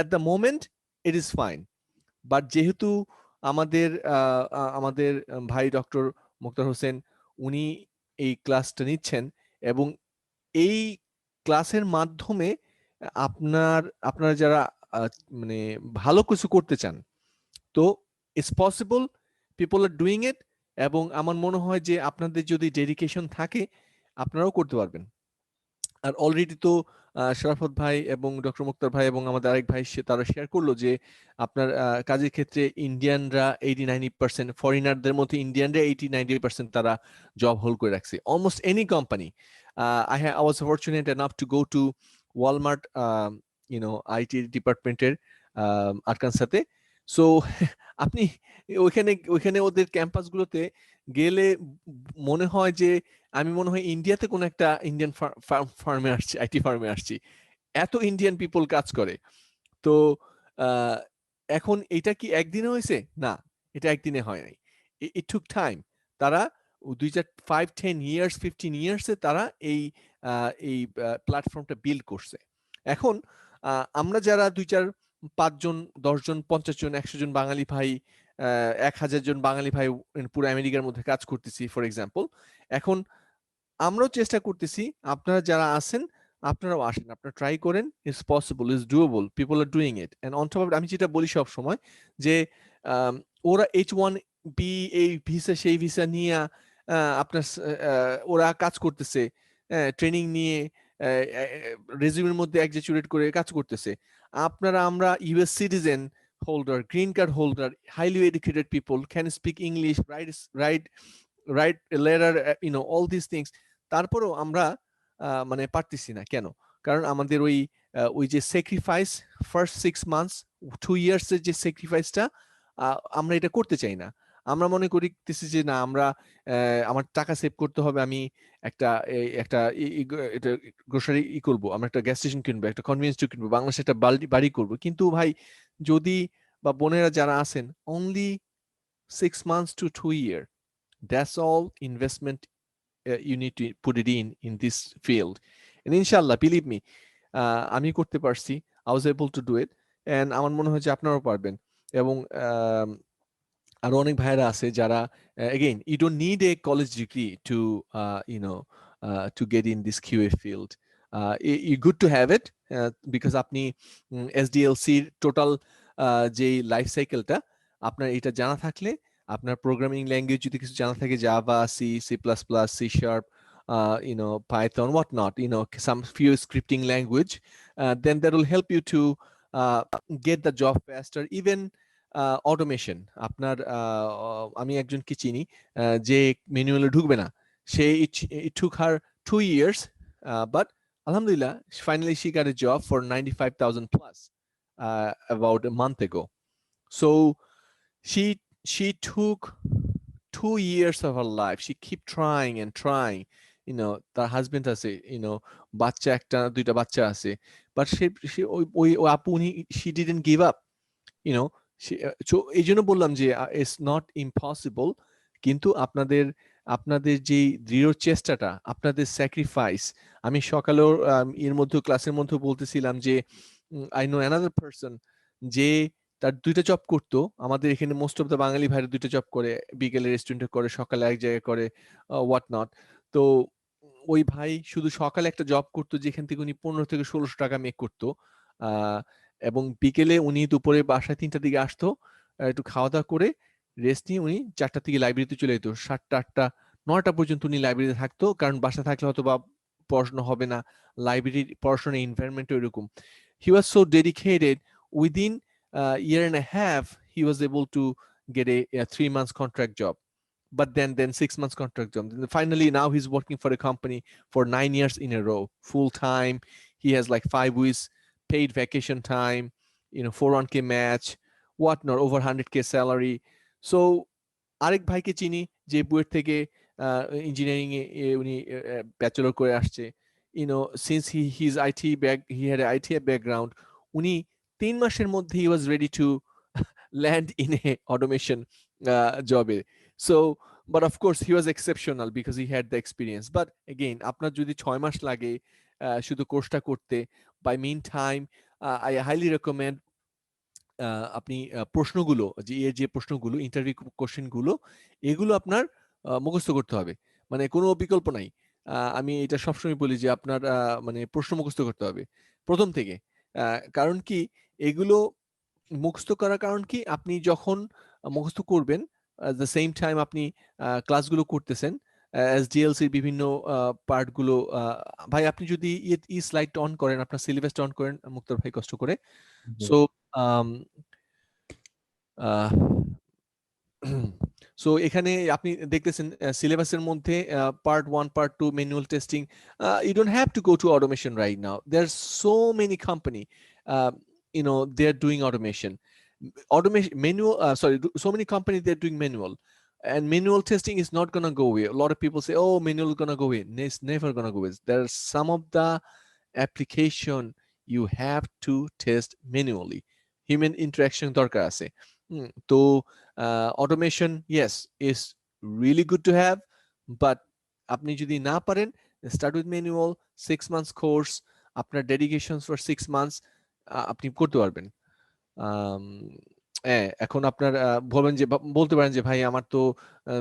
at the moment it is fine. But যেহেতু আমাদের ভাই ডক্টর মুক্তার হোসেন উনি এই ক্লাসটা নিচ্ছেন, এবং এই ক্লাসের মাধ্যমে আপনারা যারা মানে ভালো কিছু করতে চান, তো it's possible, people are doing ইট। এবং আমার মনে হয় যে আপনাদের যদি ডেডিকেশন থাকে আপনারাও করতে পারবেন। আর অলরেডি তো শরাফত ভাই এবং ডক্টর মুক্তার ভাই এবং আমাদের আরেক ভাই তারা শেয়ার করলো যে আপনার কাজের ক্ষেত্রে ইন্ডিয়ানরা 80-90%, ফরেনারদের মধ্যে ইন্ডিয়ানরা 80-90% তারা জব হোল্ড করে রাখছে, almost any company. I was fortunate enough to go to Walmart, IT ডিপার্টমেন্টের আরকানসাতে। সো আপনি ওইখানে ওদের ক্যাম্পাসগুলোতে গেলে মনে হয় যে আমি মনে হয় ইন্ডিয়াতে কোন একটা ইন্ডিয়ান ফার্মে আসছি, আইটি ফার্মে আসছি, এত ইন্ডিয়ান পিপল কাজ করে। তো এখন এটা কি একদিনে হয়েছে? না, এটা একদিনে হয় নাই, ইট টুক টাইম। তারা 5-10 ইয়ার্স 15 ইয়ার্সে তারা এই প্ল্যাটফর্মটা বিল্ড করছে। এখন আমরা যারা 2-4-5 জন 10 জন 50 জন 100 জন বাঙালি ভাই, 1000 জন বাঙালি ভাই পুরো আমেরিকার মধ্যে কাজ করতেছি ফর এক্সাম্পল, এখন আমরাও চেষ্টা করতেছি, আপনারা যারা আছেন আপনারাও আসেন, আপনারা ট্রাই করেন, it's possible, it's doable, people are doing it. And on top of, আমি যেটা বলি সব সময় যে ওরা H1B এই ভিসা সেই ভিসা নিয়ে আপনার ওরা কাজ করতেছে, ট্রেনিং নিয়ে রেজিউমের মধ্যে এক্সিকিউট করে কাজ করতেছে। আমরা US citizen holder, green card holder, highly educated people, can speak English, right letter, all this things, তারপরেও আমরা মানে পারতেছি না। কেন? কারণ আমাদের ওই যে স্যাক্রিফাইস, ফার্স্ট 6 মান্থস 2 ইয়ার্স এর যে স্যাক্রিফাইসটা, আমরা এটা করতে চাই না। আমরা মনে করিতেছি যে না, আমার টাকা সেভ করতে হবে, আমি একটা গ্রোসারি করবো, আমরা একটা গ্যাস স্টেশন কিনবো, একটা কনভেনিয়েন্স স্টোর কিনবো, বাংলাদেশে একটা বাড়ি করবো। কিন্তু ভাই, যদি বা বোনেরা যারা আছেন, only 6 months to 2 years, that's all investment you need to put it in this field. And inshallah, believe me, আমি করতে পারছি, I was able to do it, and আমার মনে হয় যে আপনারাও পারবেন। এবং আরো অনেক ভাইরা আছে যারা, again, you don't need a college degree to to get in this QA field. It's good to have it, because আপনি SDLC টোটাল যে লাইফ সাইকেলটা আপনার এটা জানা থাকলে, আপনার প্রোগ্রামিং ল্যাঙ্গুয়েজ যদি কিছু জানা থাকে, Java, C++, C#, Python, whatnot, some few scripting language, then that will help you to get the job faster. Even automation, আপনার আমি একজনকে চিনি যে ম্যানুয়ালে ঢুকবে না, সে it took her 2 years, but alhamdulillah, finally she got a job for 95,000 plus about a month ago. So she took 2 years of her life, she keep trying and trying, তার হাজবেন্ড আছে, বাচ্চা একটা দুইটা বাচ্চা আছে, বাট সে ওই আপু উনি she didn't give up, এই জন্য বললাম যে ইটস নট ইম্পসিবল, কিন্তু আপনাদের যে দৃঢ় চেষ্টাটা, আপনাদের স্যাক্রিফাইস। আমি সকালেও এর মধ্যে ক্লাসের মধ্যে বলতেছিলাম যে আই নো অ্যানাদার পারসন যে তার 2টা জব করতো। আমাদের এখানে মোস্ট অফ দ্য বাঙালি ভাইরা 2টা জব করে, বিকেলে রেস্টুরেন্টে করে, সকালে এক জায়গায় করে, হোয়াট নট। তো ওই ভাই শুধু সকালে একটা জব করতো যেখান থেকে উনি 15 থেকে 1600 টাকা মেক করতো, এবং বিকেলে উনি দুপুরে বাসায় 3টার দিকে আসতো, একটু খাওয়া দাওয়া করে রেস্ট নিয়ে উনি 4টার দিকে লাইব্রেরিতে চলে যেত, 7টা 8টা 9টা পর্যন্ত উনি লাইব্রেরিতে থাকতো, কারণ বাসা থাকলে হয়তো বা পড়াশোনা হবে না, লাইব্রেরির পড়াশোনার এনভায়রনমেন্ট এরকম। He was so dedicated, within year and a half he was able to get a 3 months contract job, but then 6 months contract job. Then finally now he's working for a company for 9 years in a row, full time. He has like 5 weeks paid vacation time, 401k match, whatnot, over 100k salary. So আরেক ভাইকে চিনি যে বুয়েট থেকে ইঞ্জিনিয়ারিং এ উনি ব্যাচেলর করে আসছে, since he had an IT background, উনি 3 মাসের মধ্যে he was ready to land in a automation জবে. So but of course he was exceptional because he had the experience. But again, আপনার যদি 6 মাস লাগে শুধু কোর্সটা করতে, by meantime I highly recommend আপনি প্রশ্নগুলো, যে প্রশ্নগুলো, ইন্টারভিউ কোশ্চেনগুলো, এগুলো আপনার মুখস্থ করতে হবে, মানে কোনো বিকল্প নাই। আমি এটা সবসময় বলি যে আপনার মানে প্রশ্ন মুখস্থ করতে হবে প্রথম থেকে। কারণ কি, এগুলো মুখস্থ করার কারণ কি, আপনি যখন মুখস্থ করবেন দ্য সেম টাইম আপনি ক্লাসগুলো করতেছেন, এসডিএলসির বিভিন্ন পার্টগুলো। ভাই আপনি যদি ই স্লাইডটা অন করেন, আপনার সিলেবাসটা অন করেন মুক্তার ভাই কষ্ট করে। সো সো এখানে আপনি দেখতেছেন সিলেবাসের মধ্যে part 1, part 2, manual testing. You don't have to go to automation right now. There's so many company, they're doing automation. So many companies they're doing manual, and manual testing is not gonna go away. A lot of people say, oh, manual is gonna go away. It's never gonna go away. There's some of the application you have to test manually. Human interaction দরকার আছে। তো automation, yes, is really good to have, but আপনি যদি না পারেন, start with manual, 6 months course, আপনার dedications for 6 months আপনি করতে পারবেন। এখন আপনার বলতে পারেন যে ভাই আমার তো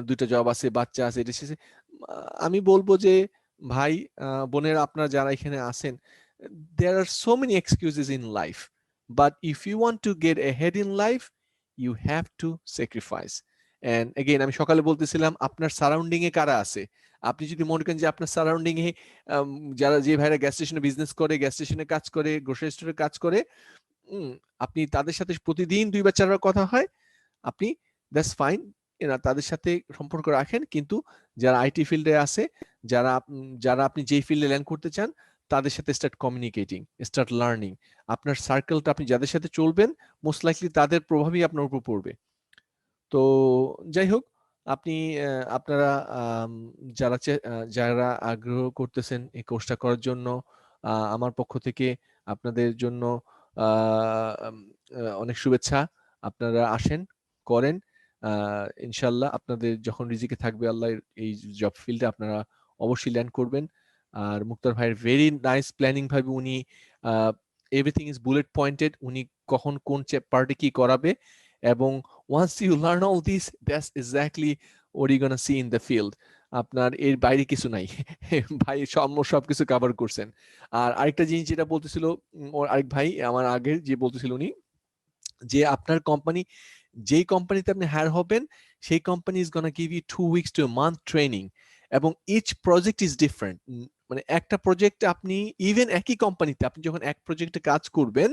2টা জব আছে, বাচ্চা আছে, এটা শেষে। আমি বলবো যে ভাই বোনেরা আপনারা যারা এখানে আছেন, there are so many excuses in life, but if you want to get ahead in life, you have to sacrifice. And again, আমি সকালে বলতেছিলাম আপনার সারাউন্ডিং এ কারা আছে। আপনি যদি মনে করেন যে আপনার সারাউন্ডিং এ যারা, যে ভাইরা গ্যাস স্টেশনে বিজনেস করে, গ্যাস স্টেশনে কাজ করে, গ্রোসারি স্টোরে কাজ করে, আপনি তাদের সাথে প্রতিদিন 2 বা 4 বার কথা হয়, আপনি দ্যাটস ফাইন, তাদের সাথে সম্পর্ক রাখেন। কিন্তু যারা আইটি ফিল্ডে আছে, যারা আপনি যেই ফিল্ডে ল্যান্ড করতে চান, তাদের সাথে স্টার্ট কমিউনিকেটিং, স্টার্ট লার্নিং। আপনার সার্কেলটা, আপনি যাদের সাথে চলবেন, মোস্ট লাইকলি তাদের প্রভাবই আপনার উপর পড়বে। তো যাই হোক, আপনি আপনারা যারা আগ্রহ করতেছেন এই কোর্সটা করার জন্য, আমার পক্ষ থেকে আপনাদের জন্য অনেক শুভেচ্ছা। আপনারা আসেন, করেন, ইনশাল্লাহ আপনাদের যখন রিজিকে থাকবে আল্লাহ, এই জব ফিল্ডে আপনারা অবশ্যই ল্যান্ড করবেন। আর মুক্তার ভাইয়ের ভেরি নাইস প্ল্যানিং ভাবে উনি এভরিথিং ইজ বুলেট পয়েন্টেড, উনি কখন কোন পার্টে কি করাবে, এবং once you learn all this, that's exactly what you're gonna see in the field. আপনার এর বাইরে কিছু নাই। ভাই সবকিছু কভার করছেন। আর আরেকটা জিনিস যেটা বলতেছিল ওর আরেক ভাই, আমার আগের যে বলতেছিল উনি, যে আপনার কোম্পানি, যেই কোম্পানিতে আপনি হায়ার হবেন, সেই company is gonna give you 2 weeks to a month training, এবং ইচ প্রজেক্ট ইজ ডিফারেন্ট। মানে একটা প্রজেক্টে আপনি, ইভেন একই কোম্পানিতে আপনি যখন এক প্রজেক্টে কাজ করবেন,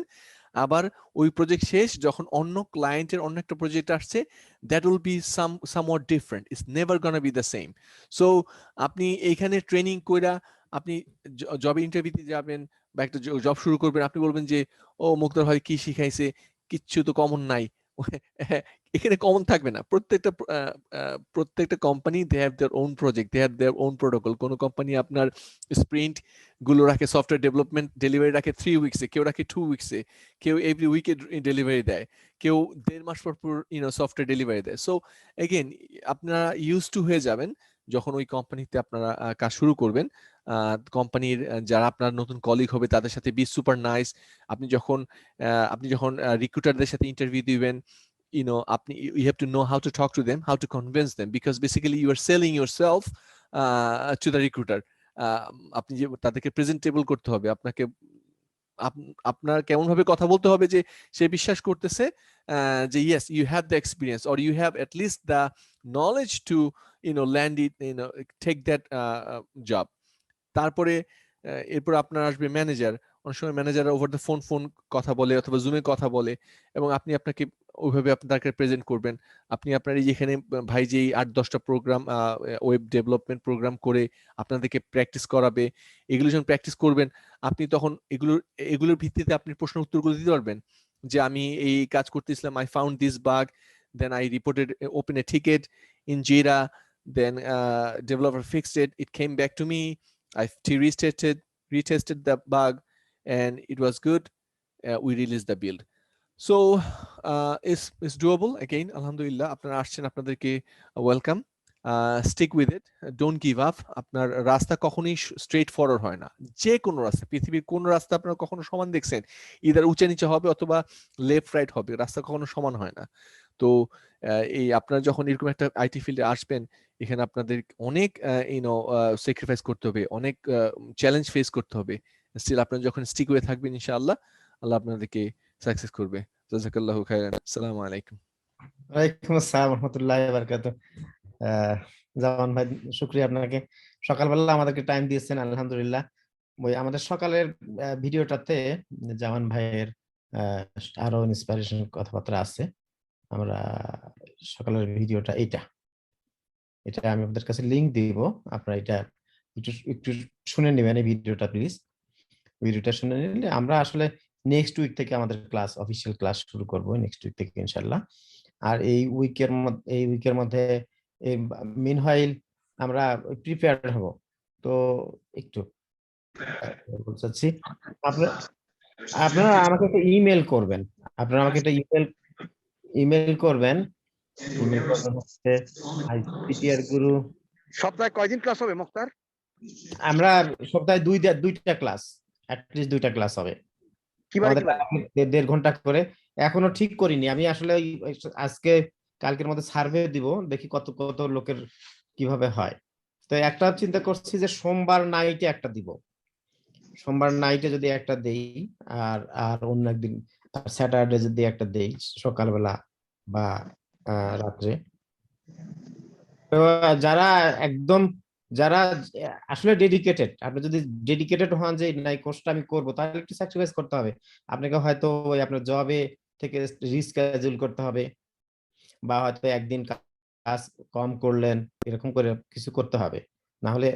আবার ওই প্রজেক্ট শেষ যখন অন্য ক্লায়েন্টের অন্য একটা প্রজেক্ট আসছে, that will be somewhat different. It's never gonna be the same. So আপনি এইখানে ট্রেনিং কইরা আপনি জবে ইন্টারভিউতে যাবেন বা একটা জব শুরু করবেন, আপনি বলবেন যে ও মুক্তার ভাই কি শিখাইছে, কিচ্ছু তো কমন নাই। এখানে কমন থাকবে না। প্রত্যেকটা company they have their own project, they have their own protocol. কোন কোম্পানি আপনার স্প্রিন্ট গুলো রাখে, সফটওয়্যার ডেভেলপমেন্ট ডেলিভারি রাখে 3 weeks-এ, কেউ রাখে 2 weeks-এ, কেউ এভরি উইকে ডেলিভারি দেয়, কেউ 1.5 মাস পর সফটওয়্যার ডেলিভারি দেয়। সো এগেন আপনারা ইউজ টু হয়ে যাবেন যখন ওই কোম্পানিতে আপনারা কাজ শুরু করবেন। কোম্পানির যারা আপনার নতুন কলিগ হবে তাদের সাথে বি সুপার নাইস। আপনি যখন রিক্রুটারদের সাথে ইন্টারভিউ দিবেন, you have to know how to talk to them, how to convince them, because basically you are selling yourself to the recruiter. আপনি যে তাদেরকে প্রেজেন্টেবল করতে হবে, আপনার কেমন ভাবে কথা বলতে হবে যে সে বিশ্বাস করতেছে যে yes, you have the experience or you have at least the knowledge to land it, take that job. তারপরে এরপর আপনার আসবে ম্যানেজার, অনেক সময় ম্যানেজাররা ওভার দ্য ফোন কথা বলে অথবা জুমে কথা বলে, এবং আপনি আপনাকে ওইভাবে আপনাকে প্রেজেন্ট করবেন। আপনি আপনার এই যেখানে ভাই যে 8-10টা প্রোগ্রাম, ওয়েব ডেভেলপমেন্ট প্রোগ্রাম করে আপনাদেরকে প্র্যাকটিস করাবে, এগুলো যখন প্র্যাকটিস করবেন আপনি তখন এগুলোর ভিত্তিতে আপনি প্রশ্নের উত্তরগুলো দিতে পারবেন, যে আমি এই কাজ করতেছিলাম, I found this bug, then I reported, open a ticket in Jira, then developer fixed it, it came back to me, I retested the bug, and it was good. We released the build. So it's doable. Again, alhamdulillah, আপনারা আসছেন, আপনাদেরকে welcome. Stick with it, don't give up. আপনার রাস্তা কখনোই স্ট্রেট ফরওয়ার্ড হয় না। যে কোনো রাস্তা, পৃথিবীর কোন রাস্তা আপনারা কখনো সমান দেখছেন? ইদার উঁচা নিচে হবে অথবা লেফট রাইট হবে, রাস্তা কখনো সমান হয় না। তো এই আপনারা যখন এরকম একটা আইটি ফিল্ডে আসবেন, এখানে আপনাদের অনেক স্যাক্রিফাইস করতে হবে, অনেক চ্যালেঞ্জ ফেস করতে হবে। স্টিল আপনারা যখন স্টিক হয়ে থাকবেন, ইনশাআল্লাহ আল্লাহ আপনাদেরকে সাকসেস করবে। জাযাকাল্লাহু খাইরান। আসসালামু আলাইকুম।
ওয়ালাইকুম আসসালাম রাহমাতুল্লাহি ওয়া বারাকাতুহু। জামান ভাই, শুকরিয়া আপনাকে, সকালবেলা আমাদেরকে টাইম দিয়েছেন, আলহামদুলিল্লাহ। ওই আমাদের সকালের ভিডিওটাতে জামান ভাইয়ের আরো ইন্সপিরেশন কথাবার্তা আছে। আমরা সকালের ভিডিওটা এটা আমি আপনাদের কাছে লিংক দিব, আপনারা এটা একটু শুনে নেবেন এই ভিডিওটা প্লিজ। ভিডিওটা শুনে নিলে আমরা আসলে নেক্সট উইক থেকে আমাদের ক্লাস, অফিসিয়াল ক্লাস শুরু করব নেক্সট উইক থেকে ইনশাআল্লাহ। আর এই উইকের মধ্যে মিনহাইল আমরা প্রিপেয়ার্ড হব। তো একটু বলছি, আপনারা আমাকে একটা ইমেল করবেন, ইমেল করবেন হচ্ছে আইসিটিআর গুরু।
সপ্তাহে কয়দিন ক্লাস হবে মুক্তার?
আমরা সপ্তাহে দুইটা ক্লাস, অ্যাটলিস্ট দুইটা ক্লাস হবে,
কিভাবে?
1.5 ঘন্টা করে। এখনো ঠিক করিনি আমি আসলে, আজকে কালকের মধ্যে সার্ভে দিব, দেখি কত লোকের কিভাবে হয়। তো একটা চিন্তা করছি যে সোমবার নাইটে একটা দিব, সোমবার নাইটে যদি একটা দেই, আর অন্য একদিন স্যাটারডে যদি একটা দেই সকালবেলা বা রাত্রে। তো যারা আসলে ডেডিকেটেড, আপনি যদি ডেডিকেটেড হন যে না এই কোর্সটা আমি করবো, তাহলে একটু স্যাক্রিফাইস করতে হবে। আপনাকে হয়তো ওই আপনার জবে থেকে রিস্কেজুল করতে হবে, বা হয়তো একদিন কাজ কম করলেন, এরকম করে কিছু করতে হবে। না হলে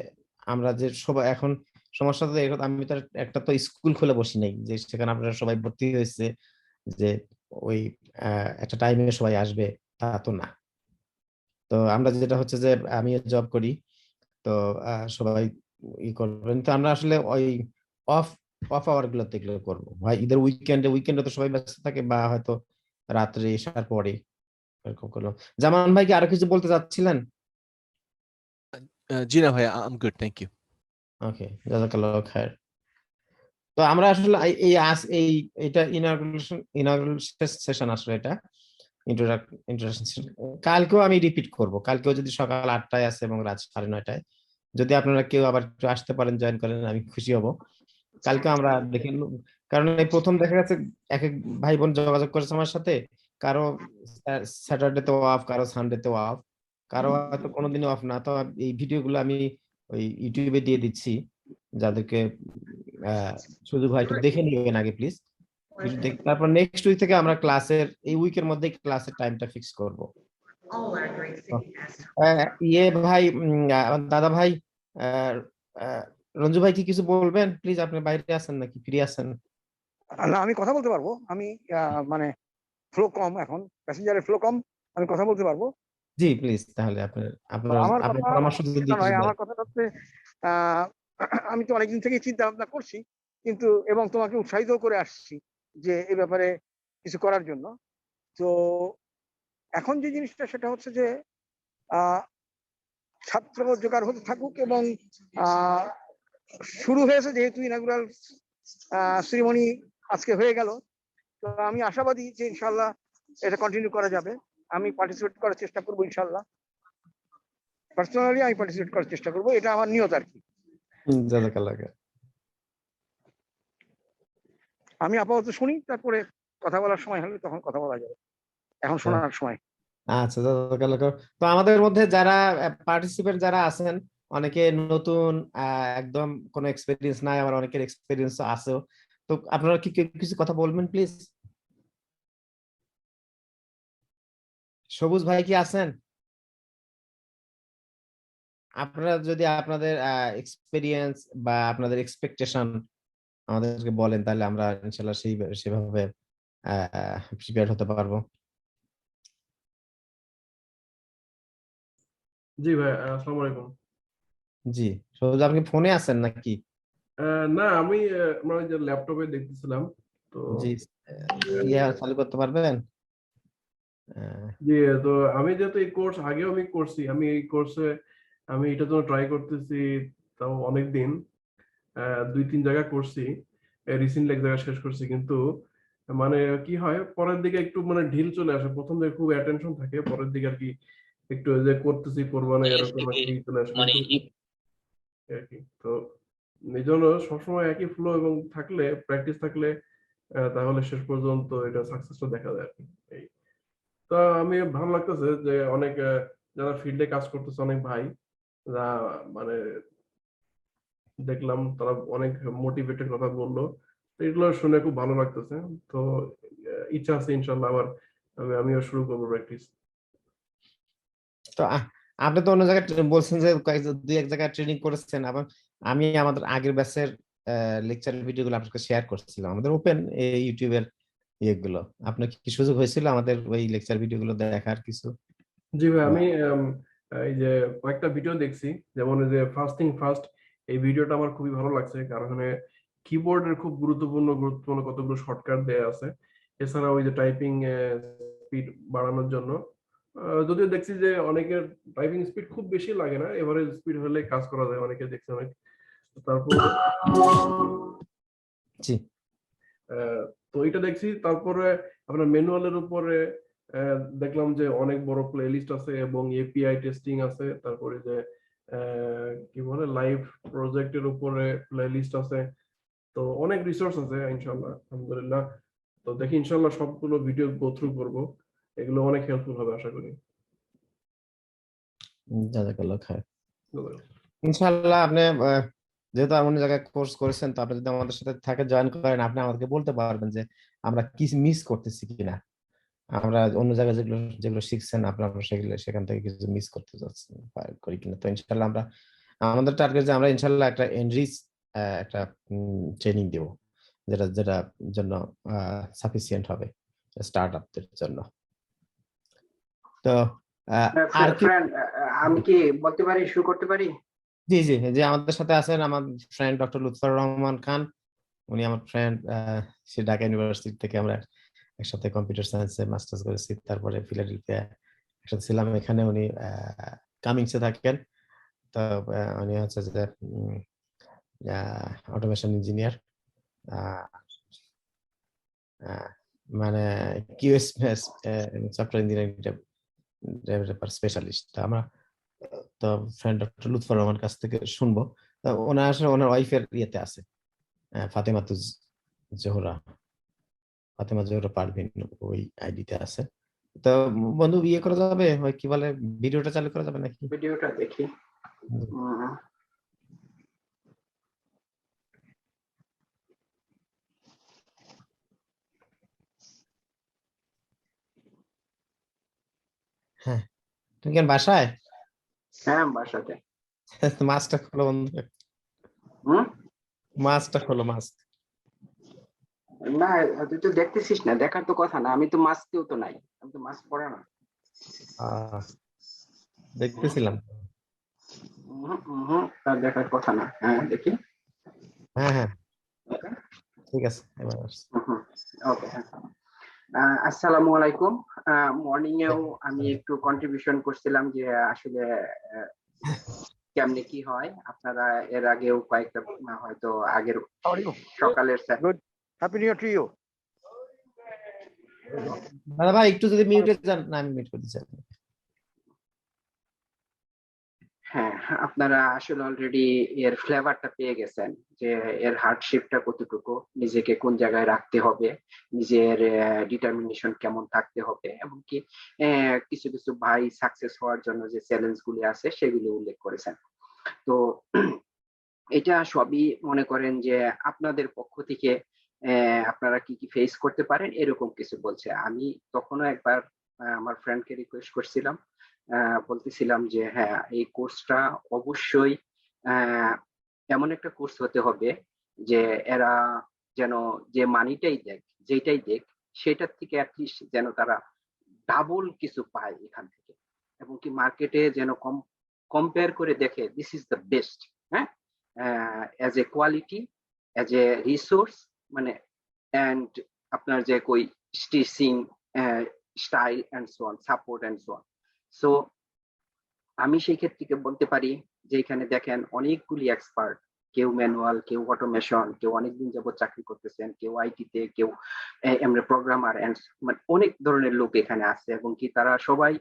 আমরা যে সবাই এখন সমস্যা তো এরকম, আমি তো একটা তো স্কুল খুলে বসি নাই যে সেখানে আপনারা সবাই ভর্তি হয়েছে যে ওই একটা টাইমে সবাই আসবে, তা তো না। তো আমরা যেটা হচ্ছে যে আমি জব করি, তো সবাই করবেন। তো আমরা আসলে ওই অফ আওয়ার গুলোতে এগুলো করবো, হয় ঈদের উইকেন্ডে তো সবাই ব্যস্ত থাকে, বা হয়তো রাত্রে এসার পরে এরকম করলো। জামান ভাই কি আরো কিছু বলতে চাচ্ছিলেন?
জি না ভাই, I am good, thank you.
Okay, জাযাকাল্লাহু খাইর। তো আমরা আসলে এটা ইনাগুরেশন সেশন, আসলে এটা ইন্ট্রোডাকশন সেশন। কালকেও আমি রিপিট করব, কালকেও যদি সকাল 8টায় আছে এবং রাত 9:30টায়, যদি আপনারা কেউ আবার একটু আসতে পারেন, জয়েন করেন, আমি খুশি হব। কালকে আমরা দেখে, কারণ এই প্রথম দেখা গেছে এক এক ভাই বোন যোগাযোগ করেছে আমার সাথে, কারো স্যাটারডে তে অফ, কারো সানডে তে অফ, কারো হয়তো কোনোদিনই অফ না। তো এই ভিডিওগুলো আমি ওই ইউটিউবে দিয়ে দিচ্ছি, যাদেরকে সুযোগ হয় একটু দেখে নিবেন আগে প্লিজ। তারপর নেক্সট উইক থেকে আমরা ক্লাসের, এই উইকের মধ্যে ক্লাসের টাইমটা ফিক্স করব। ইয়ে ভাই, দাদা ভাই, রঞ্জু ভাই কি কিছু বলবেন প্লিজ? আপনি বাইরে আছেন নাকি ফ্রি আছেন?
না, আমি কথা বলতে পারবো। আমি মানে ফ্লো কম, এখন প্যাসেঞ্জারের ফ্লো কম, আমি কথা বলতে পারবো।
জি প্লিজ, তাহলে আপনার
আমার
পরামর্শ যদি কিছু
আমার কথা হচ্ছে, আমি তো অনেকদিন থেকেই চিন্তা ভাবনা করছি, কিন্তু এবং তোমাকে উৎসাহিত করে আসছি যে এই ব্যাপারে কিছু করার জন্য। তো এখন যে জিনিসটা সেটা হচ্ছে যে ছাত্র জোগাড় হতে থাকুক, এবং শুরু হয়েছে যেহেতু ইনাগুরাল সেরিমনি আজকে হয়ে গেল, তো আমি আশাবাদী যে ইনশাল্লাহ এটা কন্টিনিউ করা যাবে। আমি পার্টিসিপেট করার চেষ্টা করবো ইনশাল্লাহ, পার্সোনালি আমি পার্টিসিপেট করার চেষ্টা করবো, এটা আমার নিয়ত আর কি। আমি আপাতত শুনি, তারপরে কথা বলার সময় হলে তখন কথা বলা যাবে, এখন শোনার সময়।
আচ্ছা, তো আমাদের মধ্যে যারা পার্টিসিপেন্ট যারা আছেন, অনেকে নতুন, একদম কোনো এক্সপেরিয়েন্স নাই, আবার অনেকের এক্সপেরিয়েন্স আছেও। তো আপনারা কি কিছু কথা বলবেন প্লিজ? সবুজ ভাই কি আছেন? আপনারা যদি আপনাদের এক্সপেরিয়েন্স বা আপনাদের এক্সপেকটেশন আমাদেরকে বলেন, তাহলে আমরা ইনশাল্লাহ সেভাবে প্রিপেয়ার হতে পারবো।
জি ভাই, আসসালামু আলাইকুম।
জি, সবুজ আপনি ফোনে আছেন নাকি?
না, আমি আমার ওই যে ল্যাপটপে দেখতেছিলাম তো।
জি, চালু করতে পারবেন?
জি, তো আমি যেহেতু এই কোর্স আগেও আমি করছি, আমি এই কোর্সে আমি এটার জন্য ট্রাই করতেছি তাও অনেক দিন, 2-3 জায়গা করছি, রিসেন্টলি এক জায়গা শেষ করছি, কিন্তু মানে কি হয় পরের দিকে একটু মানে ঢিল চলে আসে, প্রথম দিকে খুব অ্যাটেনশন থাকে, পরের দিকে আর কি একটু যে করতেছি করবো না এরকম আর কি চলে আসে আর কি। তো এই জন্য সবসময় একই ফ্লো এবং থাকলে প্র্যাকটিস থাকলে তাহলে শেষ পর্যন্ত এটা সাকসেসটা দেখা যায় আর কি। এই তো আমি ভালো লাগতেছে যে অনেক যারা ফিল্ডে কাজ করতেছে অনেক ভাই, যারা মানে দেখলাম তারা অনেক মোটিভেটেড কথা বললো, তো এগুলো শুনে খুব ভালো লাগতেছে। তো ইচ্ছা আছে ইনশাল্লাহ আবার আমিও শুরু করবো প্র্যাকটিস।
তো আপনি তো অন্য জায়গায় বলছেন যে দুই এক জায়গায় ট্রেনিং করেছেন, আবার আমি আমাদের আগের ব্যাচের লেকচার ভিডিওগুলো আপনাকে শেয়ার করছিলাম আমাদের ওপেন ইউটিউবের ইয়েগুলো। আপনার কি সুযোগ হয়েছিল আমাদের ওই লেকচার ভিডিওগুলো দেখার কিছু?
জি ভাই, আমি এই যে কয়েকটা ভিডিও দেখছি, যেমন এই যে ফাস্টিং ফাস্ট, এই ভিডিওটা আমার খুবই ভালো লাগছে, কারণ এখানে কিবোর্ডের খুব গুরুত্বপূর্ণ কতগুলো শর্টকাট দেয়া আছে। এছাড়া ওই যে টাইপিং স্পিড বাড়ানোর জন্য যদিও দেখছি যে অনেকের টাইপিং স্পিড খুব বেশি লাগে না, এভারেজ স্পিড হলে কাজ করা যায়, অনেকে দেখছি অনেক। তারপর
জি,
তো এটা দেখছি। তারপরে আপনার ম্যানুয়ালের উপরে দেখলাম যে অনেক বড় প্লে লিস্ট আছে এবং এপিআই টেস্টিং আছে। তারপরে যে কি বলে লাইভ প্রজেক্টের উপরে প্লে লিস্ট আছে। তো অনেক রিসোর্স আছে ইনশাল্লাহ, আলহামদুলিল্লাহ। তো দেখি ইনশাল্লাহ সবগুলো ভিডিও গো থ্রু করবো, এগুলো অনেক হেল্পফুল হবে আশা করি।
জাযাকাল্লাহ খায়ের। ইনশাআল্লাহ আপনি যেহেতু অন্য জায়গায় কোর্স করেছেন, তো আপনি যদি আমাদের সাথে থাকে জয়েন করেন, আপনি আমাদেরকে বলতে পারবেন যে আমরা কি মিস করতেছি কিনা। আমরা অন্য জায়গায় যেগুলো যেগুলো শিখছেন আপনারা সেগুলো সেখান থেকে কিছু মিস করতে যাচ্ছি করি কিনা। তো ইনশাআল্লাহ আমরা আমাদের টার্গেট যে আমরা ইনশাআল্লাহ একটা এনরিচ একটা ট্রেনিং দেব, যেটা যেটা জন্য সাফিসিয়েন্ট হবে স্টার্ট আপদের জন্য। তো আর কি
ফ্রেন্ড, আমি কি বলতে পারি, শুরু করতে পারি?
জি জি, যে আমাদের সাথে আছেন আমার ফ্রেন্ড ডক্টর লুৎফর রহমান খান। উনি আমার ফ্রেন্ড, সে ঢাকা ইউনিভার্সিটি থেকে আমরা একসাথে কম্পিউটার সায়েন্সে মাস্টার্স করেছি, তারপরে ফিলাডেলফিয়া একসাথে ছিলাম। এখানে উনি কামিংসে থাকেন। তো উনি হচ্ছে যে অটোমেশন ইঞ্জিনিয়ার, মানে QS software engineering developer specialist. আমরা তো ফ্রেন্ড ডক্টর লুৎফর রহমান কাছ থেকে শুনবো। ওনার আসলে ওনার ওয়াইফের ইয়েতে আছে, জোহরা ফাতেমা জোহরা পারভিন, ওই আইডিতে আছে। তো বন্ধু ইয়ে করা যাবে, ওই কি বলে ভিডিওটা চালু করা যাবে নাকি?
ভিডিওটা দেখি।
হ্যাঁ, তুমি কেন বাসায়?
হ্যাঁ, বাসাতে।
মাছটা খোলো বন্ধু,
হুম,
মাছটা খোলো, মাছ।
না তুই তো দেখতেছিস না, দেখার তো কথা না, আমি তো মাস্কেও তো নাই, আমি তো মাস্ক পরা না।
দেখতেছিলাম।
তার দেখার কথা না। হ্যাঁ দেখি।
হ্যাঁ হ্যাঁ, ঠিক আছে এবার আসছে।
ওকে, আসসালামু আলাইকুম। মর্নিং এও আমি একটু কন্ট্রিবিউশন করছিলাম যে আসলে কেমনে কি হয়। আপনারা এর আগেও কয়েকটা হয়তো আগের সকালের
good, happy new year to you.
দাদা ভাই একটু যদি মিউটে যান, না আমি মিউট করে দিচ্ছি।
হ্যাঁ, আপনারা আসলে অলরেডি এর ফ্লেভারটা পেয়ে গেছেন যে এর হার্ডশিপটা কতটুকু, নিজেকে কোন জায়গায় রাখতে হবে, নিজের ডিটারমিনেশন কেমন থাকতে হবে, এমনকি কিছু কিছু ভাই সাকসেস হওয়ার জন্য যে চ্যালেঞ্জ গুলি আছে সেগুলো উল্লেখ করেছেন। তো এটা সবই মনে করেন যে আপনাদের পক্ষ থেকে আপনারা কি কি ফেস করতে পারেন এরকম কিছু বলছে। আমি তখনও একবার আমার ফ্রেন্ডকে রিকোয়েস্ট করছিলাম, বলতেছিলাম যে হ্যাঁ এই কোর্সটা অবশ্যই এমন একটা কোর্স হতে হবে যে এরা যেন যে মানিটাই দেখ যেটাই দেখ সেটার থেকে অ্যাটলিস্ট যেন তারা ডাবল কিছু পায় এখান থেকে, এবং কি মার্কেটে যেন কম্পেয়ার করে দেখে দিস ইজ দ্য বেস্ট। হ্যাঁ, as a quality, as a resource, মানে অ্যান্ড আপনার যে কই stitching style and so on, support and so on. So আমি সেই ক্ষেত্রে বলতে পারি যে এখানে দেখেন অনেকগুলি এক্সপার্ট, কেউ ম্যানুয়াল, কেউ অটোমেশন, কেউ অনেকদিন যাবত চাকরি করতেছেন, কেউ আইটিতে, কেউ এমনি প্রোগ্রামার, মানে অনেক ধরনের লোক এখানে আছে, এবং কি তারা সবাই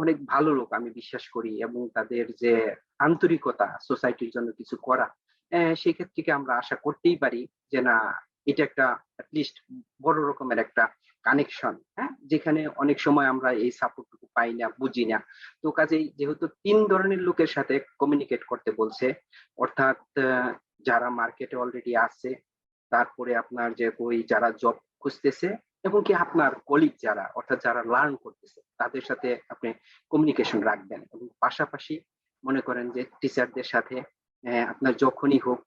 অনেক ভালো লোক আমি বিশ্বাস করি, এবং তাদের যে আন্তরিকতা সোসাইটির জন্য কিছু করা, সেই ক্ষেত্রে আমরা আশা করতেই পারি যে না এটা একটা অ্যাটলিস্ট বড় রকমের একটা কানেকশন, হ্যাঁ, যেখানে অনেক সময় আমরা এই সাপোর্টটুকু পাই না, বুঝি না। তো কাজেই যেহেতু 3 ধরনের লোকের সাথে কমিউনিকেট করতে বলছে, অর্থাৎ যারা মার্কেটে অলরেডি আছে, তারপরে আপনার যে ওই যারা জব খুঁজতেছে, এবং কি আপনার কলিগ যারা, অর্থাৎ যারা লার্ন করতেছে, তাদের সাথে আপনি কমিউনিকেশন রাখবেন, এবং পাশাপাশি মনে করেন যে টিচারদের সাথে আপনার যখনই হোক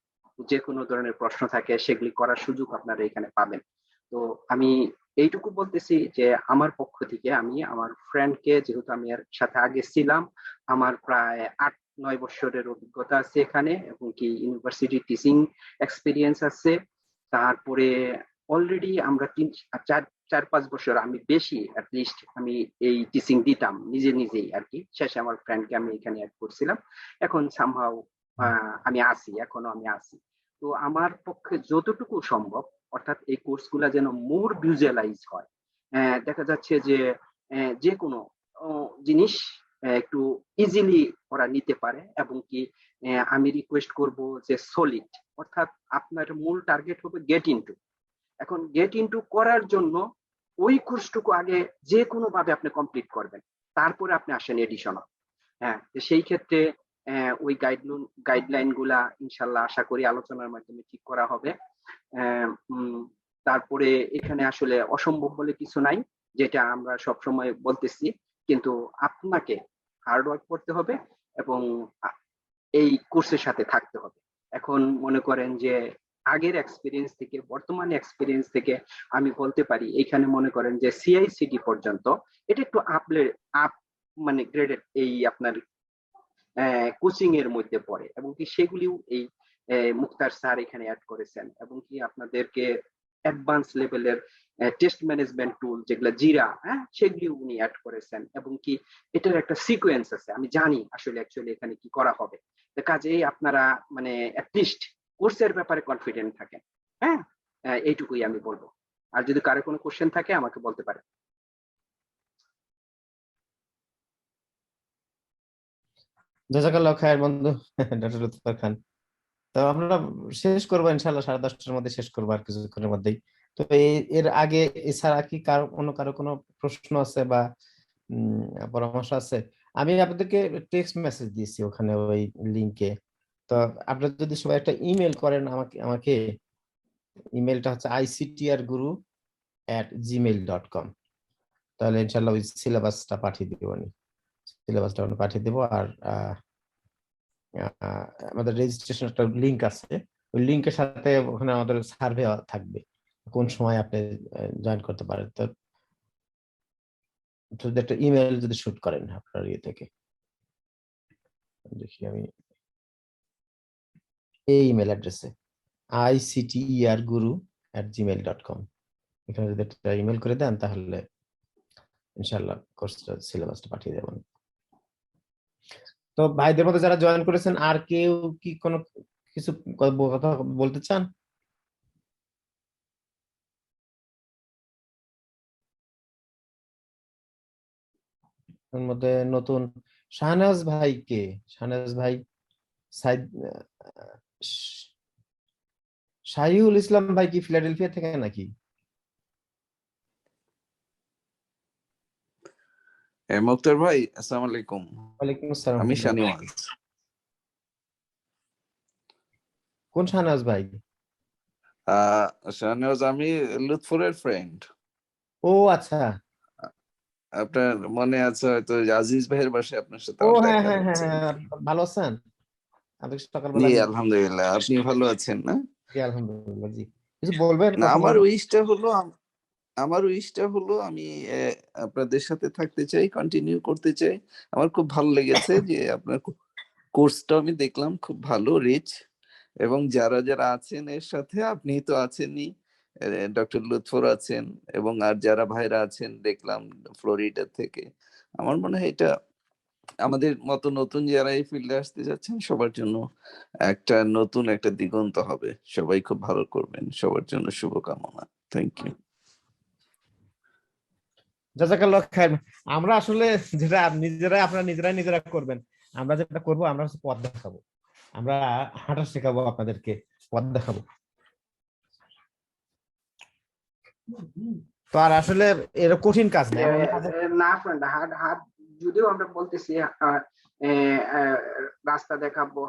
যে কোনো ধরনের প্রশ্ন থাকে সেগুলি করার সুযোগ আপনারা এখানে পাবেন। তো আমি এইটুকু বলতেছি যে আমার পক্ষ থেকে আমি আমার ফ্রেন্ডকে, যেহেতু আমি এর সাথে আগে ছিলাম, আমার প্রায় 8-9 বছরের অভিজ্ঞতা আছে এখানে, এবং কি ইউনিভার্সিটি টিচিং এক্সপিরিয়েন্স আছে। তারপরে অলরেডি আমরা 4-5 বছর, আমি বেশি অ্যাটলিস্ট আমি এই টিচিং দিতাম নিজেই আর কি। শেষে আমার ফ্রেন্ডকে আমি এখানে অ্যাড করছিলাম, এখন সামহাউ আমি আসি, এখনো আমি আসি। তো আমার পক্ষে যতটুকু সম্ভব, অর্থাৎ এই কোর্সগুলা যেন মোর ভিজুয়ালাইজ হয়। দেখা যাচ্ছে যে যে কোনো জিনিস একটু ইজিলি ওরা নিতে পারে, এবং কি আমি রিকোয়েস্ট করব যে সলিড, অর্থাৎ আপনার মূল টার্গেট হবে গেট ইনটু। এখন গেট ইনটু করার জন্য ওই কোর্সটুকু আগে যে কোনো ভাবে আপনি কমপ্লিট করবেন, তারপরে আপনি আসেন এডিশনাল। হ্যাঁ, সেই ক্ষেত্রে ওই গাইডলাইন গুলা ইনশাল্লাহ আশা করি আলোচনার মাধ্যমে ঠিক করা হবে। তারপরে এখানে আসলে অসম্ভব বলে কিছু নাই, যেটা আমরা সবসময় বলতেছি, কিন্তু আপনাকে হার্ডওয়ার্ক করতে হবে এবং এই কোর্সের সাথে থাকতে হবে। এখন মনে করেন যে আগের এক্সপিরিয়েন্স থেকে, বর্তমানে এক্সপিরিয়েন্স থেকে আমি বলতে পারি, এখানে মনে করেন যে সিআইসিডি পর্যন্ত এটা একটু আপ মানে গ্রেডেড এই আপনার কোচিং এর মধ্যে পড়ে, এবং কি সেগুলিও এই মুক্তার স্যার এখানে অ্যাড করেছেন, এবং কি আপনাদেরকে অ্যাডভান্স লেভেলের টেস্ট ম্যানেজমেন্ট টুল যেগুলো জিরা, হ্যাঁ, সেগুলি উনি অ্যাড করেছেন, এবং কি এটার একটা সিকোয়েন্স আছে, আমি জানি আসলে অ্যাকচুয়ালি এখানে কি করা হবে। কাজেই আপনারা মানে অ্যাটলিস্ট কোর্সের ব্যাপারে কনফিডেন্ট থাকেন। হ্যাঁ, এইটুকুই আমি বলবো। আর যদি কারো কোনো কোশ্চেন থাকে আমাকে বলতে পারেন।
জাজাকাল্লাহ খায়ের বন্ধু ডক্টর লুৎফর খান। তো আমরা শেষ করবো ইনশাল্লাহ, 10:30টার মধ্যে শেষ করবো, আর কিছুক্ষণের মধ্যেই। তো এর আগে এছাড়া কি কারো কোনো প্রশ্ন আছে বা পরামর্শ আছে? আমি আপনাদেরকে টেক্সট মেসেজ দিয়েছি ওখানে ওই লিংকে। তো আপনারা যদি সবাই একটা ইমেল করেন আমাকে ইমেলটা হচ্ছে ictrguru@gmail.com, তাহলে ইনশাল্লাহ ওই সিলেবাসটা পাঠিয়ে দিব। সিলেবাসটা পাঠিয়ে দেবো। আর আমাদের রেজিস্ট্রেশন একটা লিংক আছে, ওই লিংকের সাথে ওখানে আমাদের সার্ভে থাকবে, কোন সময় আপনি জয়েন করতে পারেন। তো যদি একটা ইমেল যদি শুট করেন আপনার ইয়ে থেকে, দেখি আমি এই ইমেল অ্যাড্রেসে icterguru@gmail.com, এখানে যদি একটা ইমেল করে দেন তাহলে ইনশাল্লাহ কোর্সটা সিলেবাসটা পাঠিয়ে দেবেন। তো ভাইদের মধ্যে যারা জয়েন করেছেন আর কেউ কি কোনো কিছু কথা বলতে চান? এর মধ্যে নতুন শাহনাজ ভাই কে? শাহনাজ ভাই সাইদ শাহিউল ইসলাম ভাই কি ফিলাডেলফিয়া থেকে নাকি?
মুক্তার ভাই, আসসালামু আলাইকুম।
ওয়ালাইকুম আসসালাম।
আমি শাহনওয়াজ।
কোন শাহনাজ ভাই?
শাহনেওয়াজ, আমি লুৎফরের ফ্রেন্ড।
ও আচ্ছা।
আপনার মনে আছে হয়তো আজিজ ভাইয়ের বাসায় আপনার সাথে
ও
আমার
হ্যাঁ
দেখা
হ্যাঁ হ্যাঁ
হয়েছে।
হ্যাঁ, ভালো আছেন? আজকে সকালবেলা
জি
আমি
আলহামদুলিল্লাহ, আপনি ভালো আছেন না?
জি আলহামদুলিল্লাহ। জি, কিছু বলবেন
না,
কথা
আমার
বলবেন?
উইশটা হলো আমি আপনাদের সাথে থাকতে চাই, কন্টিনিউ করতে চাই। আমার খুব ভালো লেগেছে যে আপনার কোর্সটা আমি দেখলাম, খুব ভালো, রিচ, এবং যারা যারা আছেন এর সাথে, আপনি তো আছেনই, ডক্টর লুৎফর আছেন, এবং আর যারা ভাইরা আছেন দেখলাম ফ্লোরিডা থেকে। আমার মনে হয় এটা আমাদের মতো নতুন যারা এই ফিল্ডে আসতে যাচ্ছেন সবার জন্য একটা নতুন একটা দিগন্ত হবে। সবাই খুব ভালো করবেন, সবার জন্য শুভকামনা। Thank you.
জাযাকাল্লাহ খাইর। আমরা আসলে যেটা আপনারা নিজেরা করবেন, আমরা যেটা করব আমরা হচ্ছে পথ দেখাবো, আমরা হাঁটা শেখাবো আপনাদেরকে, পথ দেখাবো। তো আর আসলে এরা কঠিন কাজ না, এমন না যে
না ফ্রেন্ড, হাট যদিও আমরা বলতেছি রাস্তা দেখাবো,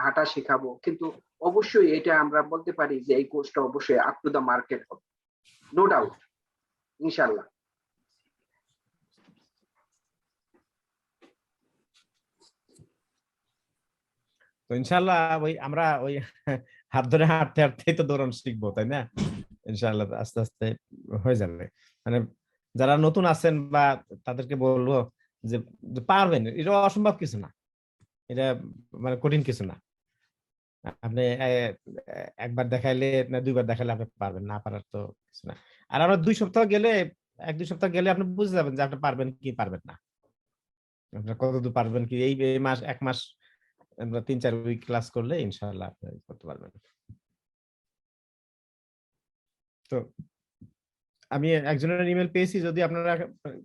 হাঁটা শেখাবো, কিন্তু অবশ্যই এটা আমরা বলতে পারি যে এই কোর্সটা অবশ্যই আপ টু দা মার্কেট হবে, নো ডাউট, ইনশাল্লাহ।
তো ইনশাআল্লাহ আমরা হাত ধরে হাঁটতে হাঁটতেই তো দৌড়ানো শিখবো, তাই না? ইনশাআল্লাহ আস্তে আস্তে হয়ে যাবে। মানে যারা নতুন আছেন বা তাদেরকে বলবো যে যে পারবেন, এটা অসম্ভব কিছু না, এটা মানে কঠিন কিছু না। আপনি একবার দেখাইলে না দুইবার দেখাইলে আপনি পারবেন, না পারার তো কিছু না। আর আমরা 2 সপ্তাহ গেলে, 1-2 সপ্তাহ গেলে আপনি বুঝে যাবেন যে আপনি পারবেন কি পারবেন না, আপনার কতদূর পারবেন কি। এই মাস 1 মাস আমরা 3-4 উইক ক্লাস করলে ইনশাআল্লাহ আপনি করতে পারবেন। তো আমি একজনের ইমেল পেয়েছি, যদি আপনারা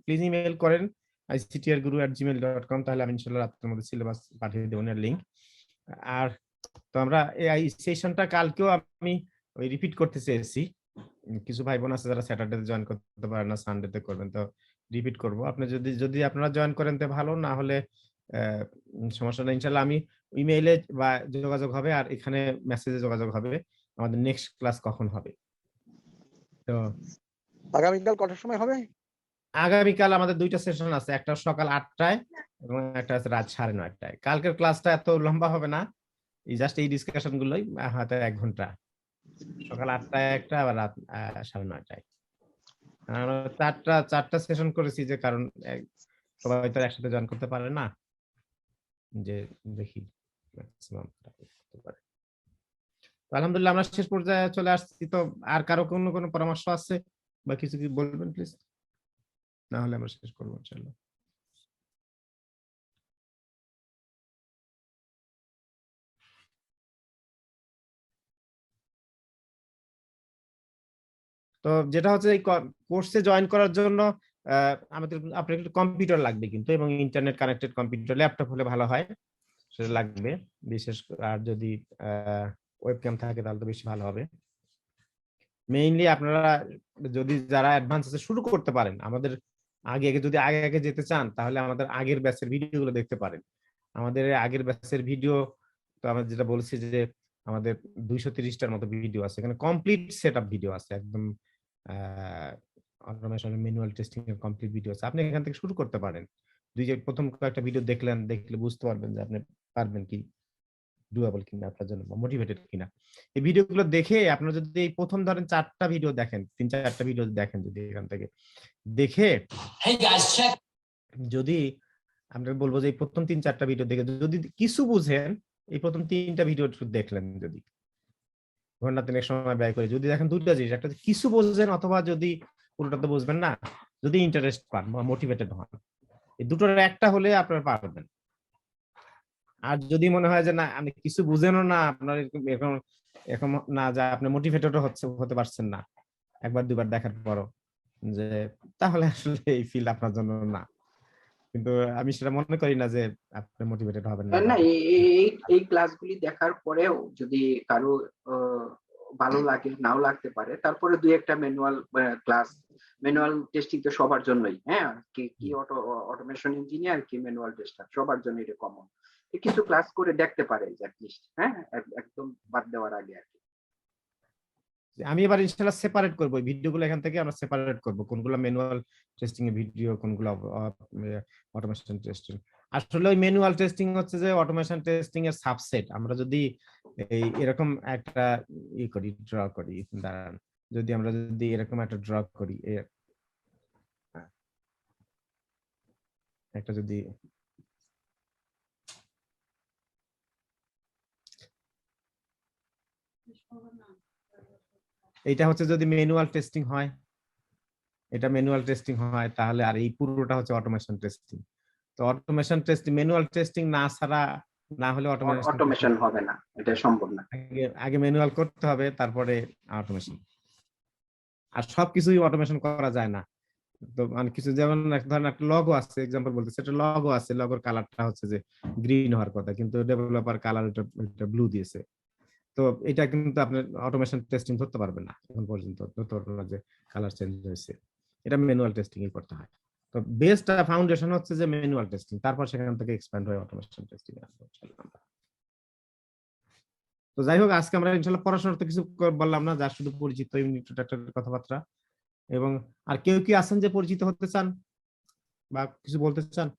প্লিজ ইমেল করেন ictrguru@gmail.com, তাহলে আমি ইনশাআল্লাহ আপনার মধ্যে সিলেবাস পাঠিয়ে দেব, এর লিংক। আর তো আমরা এই সেশনটা কালকেও আমি ওই রিপিট করতে চেয়েছি। কিছু ভাই বোন আছে যারা স্যাটারডে জয়েন করতে পারে না, সানডেতে করবেন, তো রিপিট করব। আপনি যদি আপনারা জয়েন করেন তো ভালো, না হলে সমস্যা নেই, ইনশাআল্লাহ আমি ইমেইলে বা যোগাযোগ হবে, আর এখানে মেসেজে যোগাযোগ হবে আমাদের নেক্সট ক্লাস কখন হবে। তো
আগামীকাল কটার সময় হবে?
আগামীকাল আমাদের 2টা সেশন আছে, একটা সকাল 8টায় এবং একটা আছে রাত 9:30টায়। কালকের ক্লাসটা এত লম্বা হবে না, এই জাস্ট এই ডিসকাশন গুলোই হয়তো 1 ঘন্টা, সকাল 8টায় একটা, আবার রাত 9:30টায়। আমরা চারটা সেশন করেছি, যে কারণ সবাই তো একসাথে জয়েন করতে পারে না, যে দেখি ম্যাক্সিমাম করতে পারে। তো আলহামদুলিল্লাহ আমরা শেষ পর্যায়ে চলে আসছি। তো আর কারো কোনো পরামর্শ আছে বা কিছু কি বলবেন প্লিজ, না হলে আমরা শেষ করবো ইনশাআল্লাহ। তো যেটা হচ্ছে এই কোর্সে জয়েন করার জন্য আমাদের আপনার একটু কম্পিউটার লাগবে কিন্তু, এবং ইন্টারনেট কানেক্টেড কম্পিউটার, ল্যাপটপ হলে ভালো হয়, সেটা লাগবে। বিশেষ আর যদি ওয়েবক্যাম থাকে তাহলে তো বেশি ভালো হবে। মেইনলি আপনারা যদি যারা অ্যাডভান্স আছে শুরু করতে পারেন, আমাদের যদি আগে যেতে চান তাহলে আমাদের আগের ব্যাচের ভিডিওগুলো দেখতে পারেন। আমাদের আগের ব্যাচের ভিডিও তো আমরা যেটা বলছি যে আমাদের 230টার মতো ভিডিও আছে, এখানে কমপ্লিট সেটআপ ভিডিও আছে, একদম অটোমেশন ম্যানুয়াল টেস্টিং এর কমপ্লিট ভিডিও আছে। আপনি এখান থেকে শুরু করতে পারেন। প্রথম কয়েকটা ভিডিও দেখলে বুঝতে পারবেন যে আপনি পারবেন কি, ডুয়েবল কিনা, আপনার জন্য মোটিভেটেড কিনা। এই ভিডিওগুলো দেখে আপনারা যদি এই প্রথম ধরেন 4টা ভিডিও দেখেন, 3-4টা ভিডিও দেখেন, যদি এখান থেকে দেখে যদি আমরা বলবো যে এই প্রথম 3-4টা ভিডিও দেখে যদি কিছু বুঝেন, এই প্রথম 3টা ভিডিও দেখলেন, যদি ঘন্টা 3 সময় ব্যয় করে যদি দেখেন, 2টা জিনিস, একটা কিছু বুঝছেন, অথবা যদি পুরোটা তো বুঝবেন না, যদি ইন্টারেস্ট পান বা মোটিভেটেড হন, এই দুটোর একটা হলে আপনারা পারবেন। আর যদি মনে হয় যে না আমি কিছু বুঝেনও না, আপনার এরকম না, যে আপনি মোটিভেটেড হতে পারছেন না একবার দুবার দেখার পরও, যে তাহলে আসলে এই ফিল্ড আপনার জন্য না। কিন্তু আমি সেটা মনে করি না যে আপনি মোটিভেটেড হবেন না।
না, এই ক্লাসগুলি দেখার পরেও যদি কারো ভালো লাগে, নাও লাগতে পারে, তারপরে 2-1টা ম্যানুয়াল টেস্টিং তো সবার জন্যই, হ্যাঁ, কি অটোমেশন ইঞ্জিনিয়ার, কি ম্যানুয়াল টেস্টার, সবার জন্য এটা কমন। কিছু ক্লাস করে দেখতে পারে অ্যাটলিস্ট, হ্যাঁ, একদম বাদ দেওয়ার আগে আর কি।
আমি এবার ইনশাআল্লাহ সেপারেট করব, এই ভিডিওগুলো এখান থেকে আমরা সেপারেট করব, কোনগুলো ম্যানুয়াল টেস্টিং এর ভিডিও, কোনগুলো অটোমেশন টেস্টিং। আসলে ওই ম্যানুয়াল টেস্টিং হচ্ছে যে অটোমেশন টেস্টিং এর সাবসেট। আমরা যদি এই এরকম একটা করি, ড্র করি, দাঁড়ান, যদি আমরা যদি এরকম একটা ড্র করি, একটা যদি এটা হচ্ছে যদি ম্যানুয়াল টেস্টিং হয়, এটা ম্যানুয়াল টেস্টিং হয়, তাহলে আর এই পুরোটা হচ্ছে অটোমেশন টেস্টিং। তো অটোমেশন টেস্টিং, ম্যানুয়াল টেস্টিং না ছাড়া, না হলে
অটোমেশন হবে না, এটা সম্ভব না।
আগে ম্যানুয়াল করতে হবে, তারপরে অটোমেশন। আর সবকিছুই অটোমেশন করা যায় না। তো মানে কিছু, যেমন এক ধরনের একটা লগো আছে, এক্সাম্পল বলতে, সেটা লগো আছে, লগোর কালারটা হচ্ছে যে গ্রিন হওয়ার কথা, কিন্তু ডেভেলপার কালার এটা ব্লু দিয়েছে। তো এটা কিন্তু আপনি অটোমেশন টেস্টিং ধরতে পারবেন না এখন পর্যন্ত, ধরতে পারবেন না যে কালার চেঞ্জ হয়েছে। এটা ম্যানুয়াল টেস্টিং করতে হয়। তো বেসটা ফাউন্ডেশন হচ্ছে যে ম্যানুয়াল টেস্টিং, তারপর সেখান থেকে এক্সপ্যান্ড হয় অটোমেশন টেস্টিং। তো যাই হোক, আজকে আমরা ইনশাআল্লাহ পড়াশোনার তো কিছু বললাম না, যা শুধু পরিচিত ইন্ট্রোডাক্টরি কথাবার্তা। এবং আর কেউ কি আছেন যে পরিচিত হতে চান বা কিছু বলতে চান?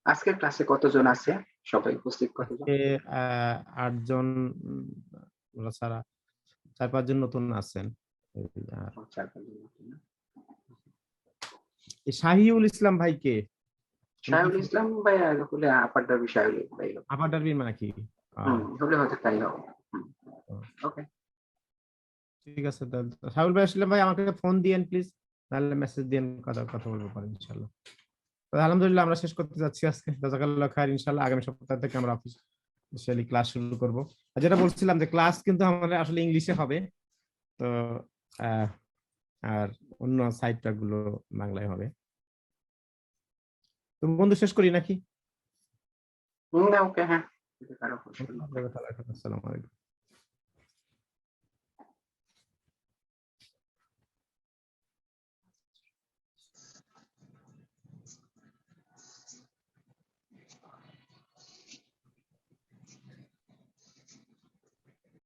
আজকের ক্লাসে কতজন আছে, সবাই উপস্থিত কতজন?
8 জন ছাড়া 4-5 জন নতুন আছেন। শাহিউল ইসলাম ভাই কে?
শাহুল ইসলাম ভাই হলে আপার ডাবি শাহুল ভাই,
আপার ডারবির মানে কি?
হলে হয়তো তাই হবে। ওকে,
ঠিক আছে। শাহুল ভাই আসলে ভাই আমাকে ফোন দিয়েন প্লিজ, তাহলে মেসেজ দিয়েন, কথা বলবো পারেন ইনশাআল্লাহ। তো আলহামদুলিল্লাহ আমরা শেষ করতে যাচ্ছি আজকে। জাযাকাল্লাহ খাইর। ইনশাআল্লাহ আগামী সপ্তাহ থেকে আমরা অফিসিয়ালি ক্লাস শুরু করব। আর যেটা বলছিলাম যে ক্লাস কিন্তু আমাদের আসলে ইংলিশে হবে, তো আর অন্য সাইটটা গুলো বাংলায় হবে। তো বন্ধু শেষ করি নাকি?
ওকে, হ্যাঁ।
আসসালামু আলাইকুম।